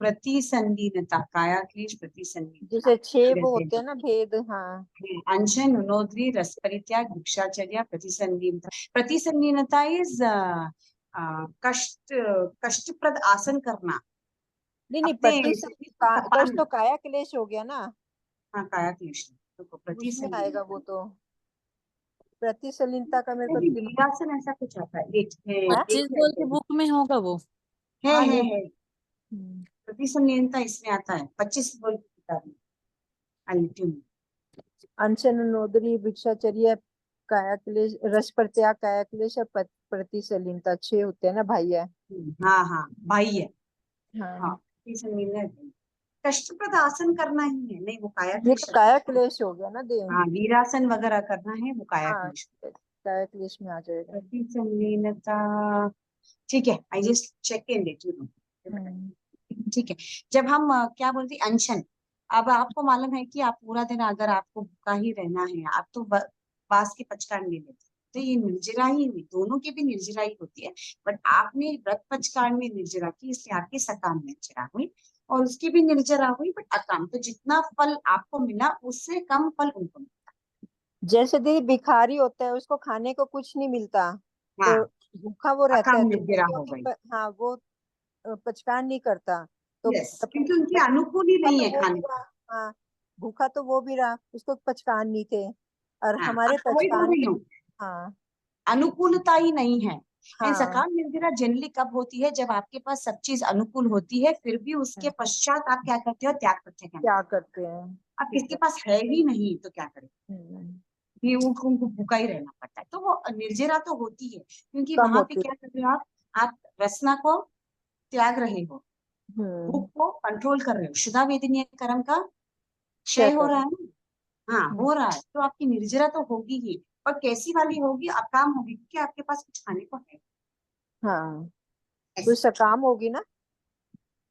प्रतिसंलीनता, काया क्लेश प्रतिसंलीनता, जैसे 6 वो होते हैं ना भेद। हाँ। अनशन, उनोद्री, रस परित्याग, भिक्षाचर्या, प्रतिसंलीनता। प्रतिसंलीनता इज कष्ट, कष्टप्रद आसन करना नहीं नहीं, अपने शरीर को कष्ट तपाना। तो काया क्लेश हो गया ना। हाँ, काया क्लेश, तो उसमें आएगा प्रतिसंलीनता। वो तो। प्रतिसंलिनता का मेरे को नहीं, दिमाग। वीरासन ऐसा कुछ आता है, एक है, हाँ? 25 गोल की बुक में होगा वो। है हाँ, है नहीं। है। प्रतिसंलीनता इसमें आता है 25 बोल की किताब में, अल्टीम। अनशन, नोदरी, भिक्षाचर्य, काया क्लेश, रस परित्याग, काया क्लेश और प्रतिसंलिनता 6 होते हैं ना भाई है। हाँ हाँ, भाई है। हाँ, हाँ, प्रतिसंलीनता है। कष्टप्रद आसन करना ही है, नहीं वो काया ये क्लेश। तो काया क्लेश हो गया ना देव। हाँ, वीरासन वगैरह करना है, वो काया हाँ, क्लेश। काया क्लेश में आ जाएगा। प्रतिसंलीनता, ठीक है, I just check in let you know. ठीक है। जब हम क्या बोलते हैं, अनशन। अब आपको मालूम है कि आप पूरा दिन अगर आपको भूखा ही रहना है, आप तो बास के पचकान ले लेते, तो ये निर्जरा ही हुई, दोनों की भी निर्जरा ही होती है, बट आपने व्रत पचकान में निर्जरा की, इसलिए आपकी सकाम निर्जरा हुई, और उसकी भी निर्जरा हुई, बट अकाम। तो जितना फल आपको मिला उससे कम फल उनको मिला। जैसे दीदी भिखारी होता है, उसको खाने को कुछ नहीं मिलता, हाँ, तो भूखा वो रहता अकाम है, तो निर्जरा हो क्योंकि गई। हाँ वो पचकान नहीं करता, तो यस, क्योंकि उनकी अनुकूल ही भूखा नहीं तो है वो भी खाने। रहा। हाँ, भूखा तो वो भी रहा, उसको पचकान नहीं थे, और हाँ, हमारे अब वही बोल पचकान रही थे। हूँ, हाँ। अनुकूलता ही नहीं है। एंड हाँ। सकाम निर्जरा जनरली कब होती है? जब आपके पास सब चीज अनुकूल होती है, फिर भी उसके पश्चात आप क्या करते हो? त्याग प्रत्यय करते क्या हो। करते हैं? अब ठीक किसके है। पास है ही नहीं तो क्या करें? हम्म। ये उनको भूखा ही रहना पड़ता है। तो वो निर्जरा तो होती है, क्योंकि कम वहां पे होती क्या कर रहे हो आप रसना को त्याग रहे हो, है। भूख को कंट्रोल कर रहे हो, शुदा वेदनीय कर्म का क्षय क्या हो कर रहा रहे है ना। हाँ, हैं? हो रहा है, तो आपकी निर्जरा तो होगी ही, पर कैसी वाली होगी, अकाम होगी, क्योंकि आपके पास कुछ खाने को है। हाँ, ऐसे कुछ सकाम होगी ना।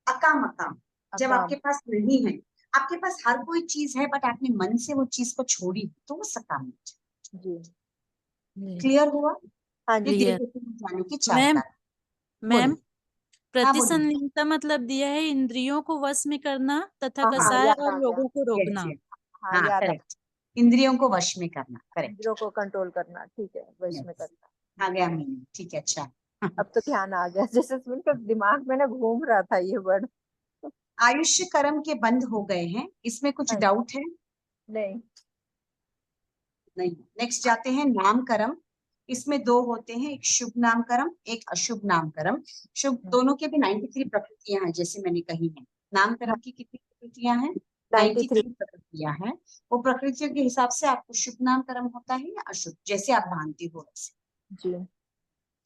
अकाम, अकाम जब आपके अकाम। पास नहीं है, आपके पास हर कोई चीज है बट आपने मन से वो चीज को छोड़ी, तो वो सकाम है। जी। क्लियर हुआ? हाँ ये जी। क्लियर। देवकों में जाने की चार मैम कारण। मैम बोलिए। हाँ बोलिए। प्रतिसंलिप्तता मतलब दिया है इंद्रियों को वश में करना तथा हाँ हाँ, कसाय याद और आ गया। रोगों को यस रोकना। यस, हाँ, हाँ याद आ करेक्ट, इंद्रियों को वश में करना, करेक्ट। इंद्रियों को कंट्रोल करना, ठीक है, वश में यस, करना। आ गया मीनिंग, ठीक है, अच्छा। अब तो ध्यान आ गया, जैसे सुन कर दिमाग में ना घूम रहा था ये वर्ड। आयुष्य कर्म के बंद हो गए हैं, इसमें कुछ हाँ, डाउट है? नहीं। नहीं। नेक्स्ट जाते हैं नाम कर्म। इसमें दो होते हैं, एक शुभ नाम कर्म, एक अशुभ नाम कर्म। शुभ दोनों के भी 93 प्रकृतियां हैं, जैसे मैंने कही है। नाम कर्म की कितनी प्रकृतियां हैं? 93। 93 प्रकृतियां हैं। वो प्रकृतियों के हिसाब से आपको शुभ नाम कर्म होता है या अशुभ, जैसे आप मानते हो वैसे। जी।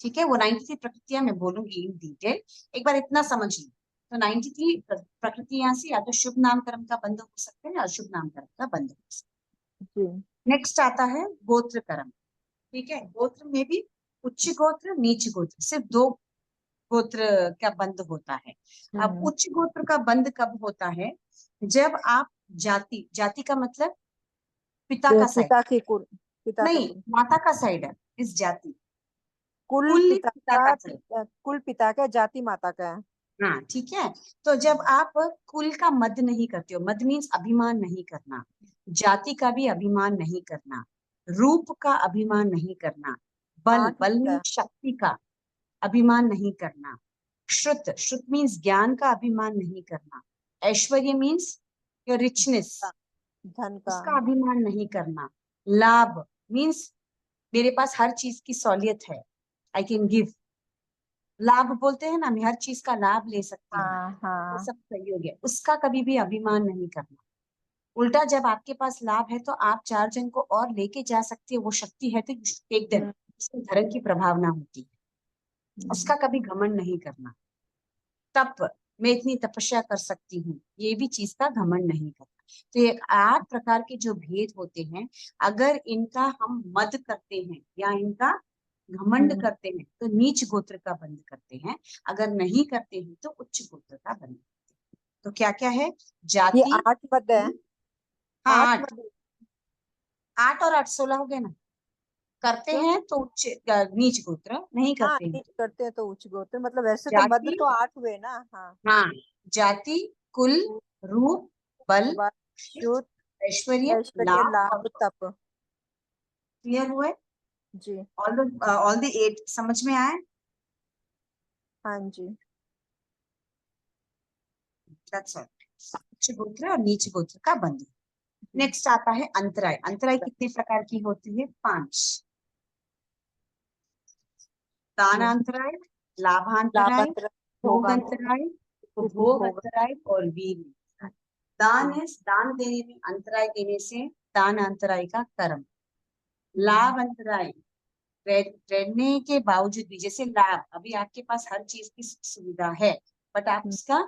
ठीक है, वो 93 प्रकृतियां मैं बोलूंगी इन डिटेल, एक बार इतना समझ लो। तो 93 प्रकृतियां से या तो शुभ नाम कर्म का बंध हो सकता है या अशुभ नाम कर्म का बंध हो सकता जी। है। नेक्स्ट आता है गोत्र कर्म। ठीक है, गोत्र में भी उच्च गोत्र नीच गोत्र, सिर्फ दो गोत्र का बंध होता है। अब हम्म। उच्च गोत्र का बंध कब होता है? जब आप जाति, जाति का मतलब पिता का साइड, पिता की कुल। पिता का नहीं कुल। माता का साइड है इस जाति, कुल कुल पिता पिता का का साइड। कुल पिता का, जाति माता का है। हाँ ठीक है, तो जब आप कुल का मद नहीं करते हो, मद मीन्स अभिमान नहीं करना, जाति का भी अभिमान नहीं करना, रूप का अभिमान नहीं करना, बल, आठ बल होता है। मीन्स शक्ति का अभिमान नहीं करना, श्रुत, श्रुत मीन्स ज्ञान का अभिमान नहीं करना, ऐश्वर्य मीन्स योर रिचनेस, धन का। उसका अभिमान नहीं करना, लाभ मीन्स मेरे पास हर चीज की सहूलियत है, आई कैन गिव, लाभ बोलते हैं ना, मैं हर चीज का लाभ ले सकती हूँ, हाँ वो हाँ। सब सहयोग है, उसका कभी भी अभिमान नहीं करना। उल्टा जब आपके पास लाभ है तो आप चार जन को और लेके जा सकते हो, वो शक्ति है तो एक दिन हम्म, उसमें धर्म की प्रभावना होती है, उसका कभी घमंड नहीं करना। तप, मैं इतनी तपस्या कर सकती हूँ, ये भी चीज का घमंड नहीं करना। तो ये 8 प्रकार के जो भेद होते हैं, अगर इनका हम मद करते हैं या इनका घमंड हम्म। करते हैं तो नीच गोत्र का बंद करते हैं, अगर नहीं करते हैं तो उच्च गोत्र का बंद करते हैं। तो क्या क्या है? ये जाति, 8 पद है। हाँ 8 8, पद। 8 और 8 16 हो गए ना। करते क्यों? हैं तो उच्च नीच गोत्र, नहीं हाँ, करते हैं नीच करते हैं तो उच्च गोत्र, मतलब वैसे तो मध्य जाति, तो 8 हुए ना। हाँ। हाँ जाति, कुल, रूप, बल, बल, शुद्ध, ऐश्वर्य, ऐश्वर्य, लाभ और लाभ, तप। क्लियर हुए? जी। ऑल द 8 समझ में आए? हाँ जी। That's all. उच्च गोत्र और नीच गोत्र का बंधन। नेक्स्ट आता है अंतराय। अंतराय कितने प्रकार की होती है? 5। जी। दानांतराय, लाभांतराय, लाभांतर, भोगांतर, भोगांतराय, उपभोग उपभोग। अंतराय और वीर। दान है, दान देने में, अंतराय देने से दान अंतराय का कर्म। लाभ अंतराय, रहने के बावजूद भी, जैसे लाभ, अभी आपके पास हर चीज की सुविधा है बट आप उसका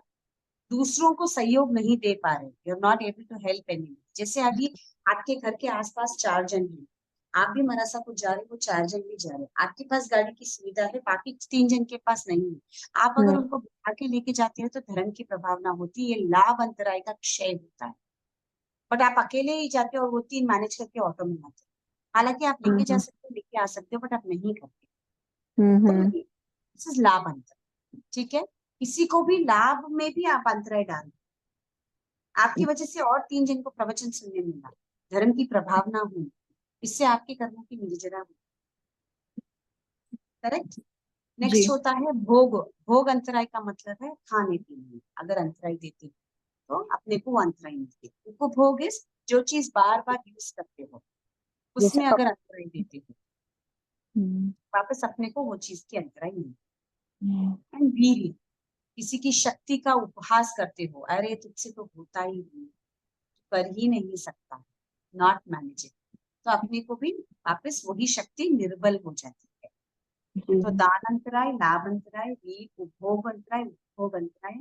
दूसरों को सहयोग नहीं दे पा रहे, you are not able to help any. जैसे अभी आपके घर के आसपास 4 जन हैं, आप भी मरासा को जा रहे हो, वो 4 जन भी जा रहे हैं, आपके पास गाड़ी की सुविधा है, बाकी 3 जन के पास नहीं है, आप अगर उनको बिठा के लेके जाते हो तो धर्म की प्रभावना होती है, ये लाभ अंतराय का क्षय होता है। बट आप अकेले ही जाते हो और वो 3 मैनेज करके ऑटो में आते हो, हालांकि आप लेके जा सकते हो, लेके आ सकते हो, बट आप नहीं करते। तो दिस इज लाभ अंतर। ठीक है, किसी को भी लाभ में भी आप अंतराय डाल, आपकी वजह से और 3 जन को प्रवचन सुनने मिला, धर्म की प्रभावना हुई, इससे आपके कर्मों की निर्जरा हुई। करेक्ट। जी। नेक्स्ट होता है भोग। भोग अंतराय का मतलब है खाने पीने, अगर अंतराय देते हो तो अपने को अंतराय मिलती है। उपभोग इस जो चीज बार बार यूज करते हो, जैसे उसमें अगर अंतराय देते हो, हम्म, वापस अपने को वो चीज की अंतराय मिलती हम्म, है। एंड वीर्य, किसी की शक्ति का उपहास करते हो, अरे तुझसे तो होता ही नहीं, कर ही नहीं सकता, नॉट मैनेजेबल, तो अपने को भी वापस वही शक्ति निर्बल हो जाती है। जी तो दान अंतराय, लाभ अंतराय, वीर, उपभोग अंतराय, उपभोग अंतराय,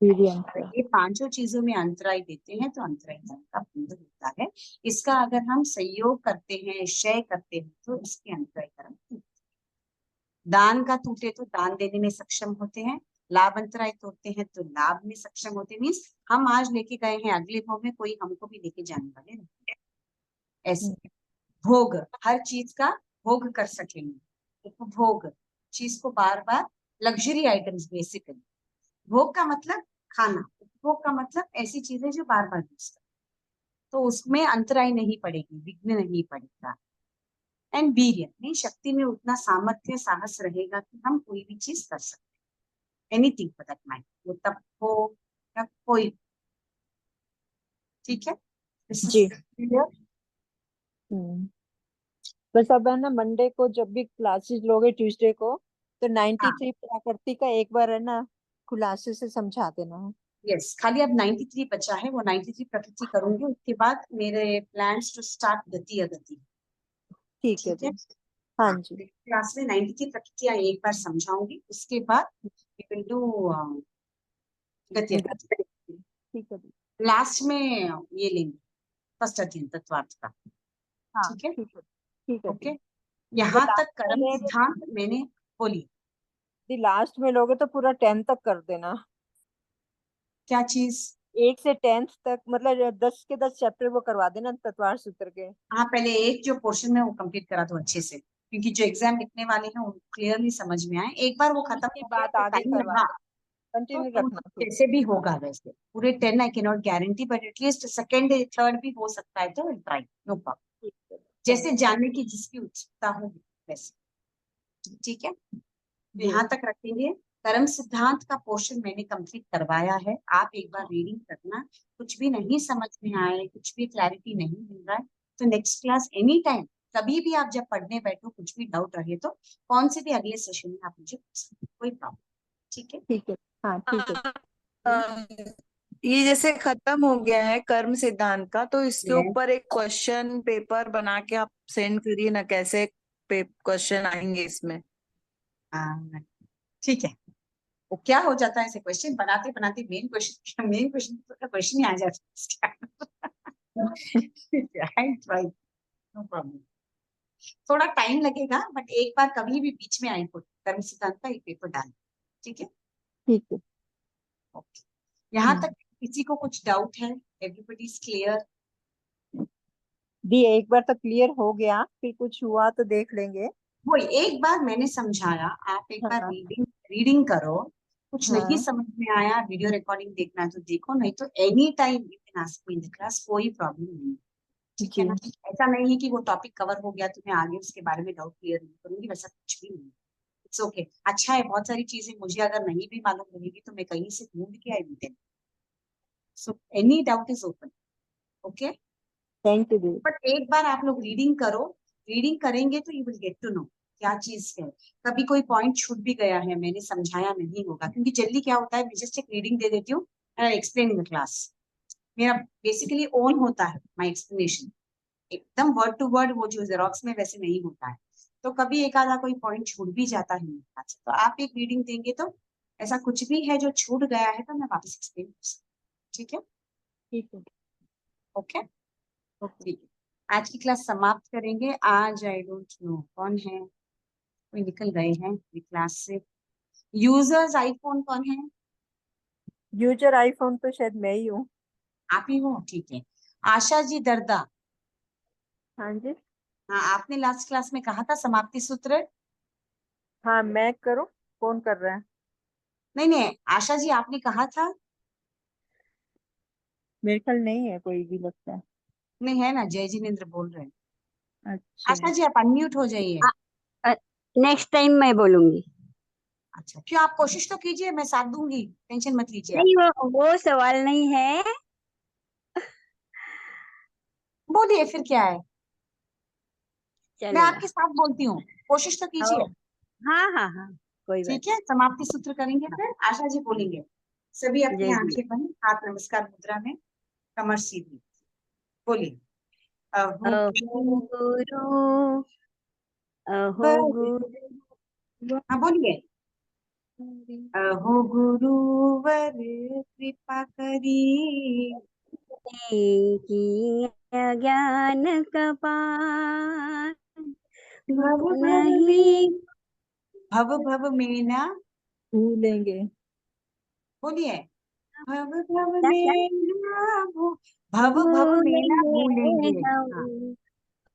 वीर्य अगर अंतर। ये पांचों चीजों में अंतराय देते हैं तो अंतराय धर्म का बंध होता है। इसका अगर हम सहयोग करते हैं, क्षय करते हैं, तो इसके अंतराय धर्म टूटते हैं। दान का टूटे तो दान देने में सक्षम होते हैं, लाभ अंतराय तोड़ते हैं तो लाभ में सक्षम होते हैं। मीन्स हम आज लेके गए हैं, अगले भाव में कोई हमको भी लेके जाने वाले नहीं है। ऐसे भोग, हर चीज का भोग कर सकेंगे। उपभोग, चीज को बार बार, लग्जरी आइटम्स बेसिकली। भोग का मतलब खाना, उपभोग का मतलब ऐसी चीजें जो बार बार यूज कर, तो उसमें अंतराय नहीं पड़ेगी, विघ्न नहीं पड़ेगा। एंड वीर्य में, शक्ति में उतना सामर्थ्य, साहस रहेगा कि हम कोई भी चीज कर सकते हैं, एनीथिंग फॉर दैट मैटर, वो तप हो या कोई। ठीक है, This is जी। clear? बस अब है ना, मंडे को जब भी क्लासेस लोगे, ट्यूसडे को, तो हाँ 93 प्रकृति का एक बार है ना खुलासे से समझा देना। यस, खाली अब 93 बचा है, वो 93 प्रकृति करूंगी। उसके बाद मेरे प्लान्स टू स्टार्ट गति अगति। ठीक है ठीक है, जी। हाँ हाँ, जी। क्लास में 93 प्रकृतियां एक बार समझाऊंगी, उसके बाद वी विल डू गति अगति। ठीक है जी। लास्ट में ये लेंगे फर्स्ट अध्ययन तत्वार्थ का। हाँ ठीक है, ठीक है। ठीक है ओके। जी। वो यहाँ तक लास्ट में कर्म लेंगे, सिद्धांत मैंने बोली। लास्ट में लोगे तो पूरा 10 तक कर देना। क्या चीज? 1 से 10 तक, मतलब 10 के 10 चैप्टर वो करवा देना तत्वार सूत्र के। हाँ, पहले एक जो पोर्शन में वो कंप्लीट करा दो अच्छे से, क्योंकि जो एग्जाम लिखने वाले हैं वो क्लियरली समझ में आए। एक बार वो खत्म उसके हो गया बाद तो आगे टाइम करवा लगा देना, तो कंटिन्यू वो रखना फिर। कैसे भी होगा। वैसे पूरे 10 I can not guarantee, but at least second third भी हो सकता है, तो ट्राई, नो प्रॉब्लम। ठीक है, थैंक जैसे जानने की जिसकी उत्सुकता हो वैसे। ठीक है, तो यू। यहाँ तक रखेंगे। कर्म सिद्धांत का पोर्शन मैंने कंप्लीट करवाया है, आप एक बार रीडिंग करना। कुछ भी नहीं समझ में आए, कुछ भी क्लैरिटी नहीं मिल रहा है, तो नेक्स्ट क्लास एनी टाइम, कभी भी आप जब पढ़ने बैठो, कुछ भी डाउट रहे तो कौन से भी अगले सेशन में आप मुझे पूछ सकते हो, कोई प्रॉब्लम। ठीक है, ठीक है। हाँ ठीक है। ये जैसे खत्म हो गया है कर्म सिद्धांत का, तो इसके Yes. ऊपर एक क्वेश्चन पेपर बना के आप सेंड करिए ना, कैसे क्वेश्चन आएंगे इसमें। ठीक है। वो क्या हो जाता है, ऐसे क्वेश्चन बनाते बनाते मेन क्वेश्चन ही आ जाता है। नो प्रॉब्लम, थोड़ा टाइम लगेगा, बट एक बार कभी भी बीच में आई कर्म सिद्धांत का एक पेपर डाल। ठीक है, ठीक है। ओके। यहाँ तक किसी को कुछ डाउट है? Everybody is clear? दी एक बार तो क्लियर हो गया, फिर कुछ हुआ तो देख लेंगे। वो एक बार मैंने समझाया, आप एक बार हाँ रीडिंग करो। कुछ नहीं हाँ। समझ में आया, वीडियो रिकॉर्डिंग देखना है तो देखो, नहीं तो any time you can ask me in the class, कोई प्रॉब्लम नहीं। ठीक है जी ना, ऐसा नहीं है कि वो टॉपिक कवर हो गया तो मैं आगे उसके बारे में डाउट क्लियर नहीं करूंगी, वैसा कुछ भी नहीं। इट्स ओके, अच्छा है, बहुत सारी चीजें मुझे अगर नहीं भी मालूम रहेगी तो मैं कहीं से ढूंढ के आई हूँ। So any doubt is open, okay. Thank you दी। बट एक बार आप लोग रीडिंग करो, रीडिंग करेंगे तो you will get to know क्या चीज है। कभी कोई पॉइंट छूट भी गया है, मैंने समझाया नहीं होगा, क्योंकि जल्दी क्या होता है, मैं जस्ट एक रीडिंग दे देती हूँ, एक्सप्लेन इन द क्लास। मेरा बेसिकली ओन होता है माई एक्सप्लेनेशन, एकदम वर्ड टू वर्ड, वो जो जेरोक्स में वैसे नहीं होता है। तो कभी एक आधा कोई पॉइंट छूट भी जाता है मेरे पास, तो आप एक रीडिंग देंगे तो ऐसा कुछ भी है जो छूट गया है तो मैं वापस एक्सप्लेन कर सकती हूँ। ठीक है, ठीक है। Okay, okay. ठीक है। आज की क्लास समाप्त करेंगे। आज आई डोंट नो कौन है, कोई निकल गए हैं क्लास से। यूजर्स आईफोन कौन है? यूजर आईफोन तो शायद मैं ही हूँ। आप ही हो, ठीक है। आशा जी दर्दा, हाँ जी। हाँ, आपने लास्ट क्लास में कहा था समाप्ति सूत्र। हाँ मैं करूँ, कौन कर रहा है? नहीं नहीं, आशा जी आपने कहा था। मेरे ख्याल नहीं है कोई भी, लगता है। नहीं है ना, जय जिनेन्द्र बोल रहे हैं। अच्छा। आशा जी आप अनम्यूट हो जाइए। नेक्स्ट टाइम मैं बोलूंगी। अच्छा, क्यों, आप कोशिश तो कीजिए, मैं साथ दूंगी, टेंशन मत लीजिए आप। नहीं, वो सवाल नहीं है। बोलिए फिर क्या है, मैं चलेगा। आपके साथ बोलती हूँ, कोशिश तो कीजिए। हाँ हाँ हाँ, कोई बात ठीक है, समाप्ति सूत्र करेंगे नहीं। फिर आशा जी बोलेंगे। सभी अपनी जय जी। आंखें बंद, हाथ नमस्कार मुद्रा में, कमर सीधी, बोलिए। अहो अहो गुरु अहो गुरुवर, गुरु हाँ बोलिए। अहो गुरुवर कृपा करी, की ज्ञान कपाट भव भव नहीं में, भव भव में ना भूलेंगे। बोलिए। भव भव क्या क्या में ना भव भव में ना भूलेंगे भूलेंगे।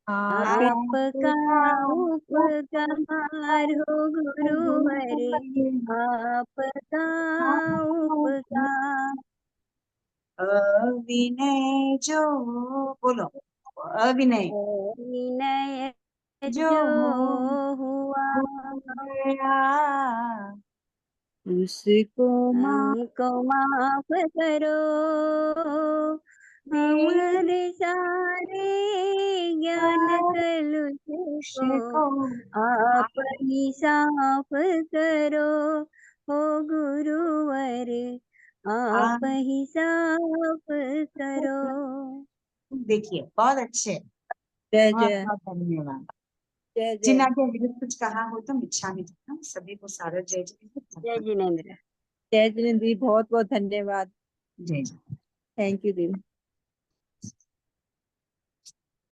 हाँ, हम आपका आपका आपका उपकार हो गुरुवर आपका उपकार अविनय जो, बोलो, अविनय विनय जो जो हो हुआ गया, उसको हमको माफ करो हमारे सारे ज्ञान कलुष को आप ही साफ करो हो गुरुवर आप ही साफ करो। देखिए बहुत अच्छे, जय बहुत जय बहुत धन्यवाद। जय जिन जय आगे अभी कुछ कहा हो तो इच्छामि दुक्कड़म, सभी को सादर जय जय। जय जिनेन्द्र। जय जिनेन्द्र जी, बहुत बहुत धन्यवाद। जय जय। थैंक यू दीदी।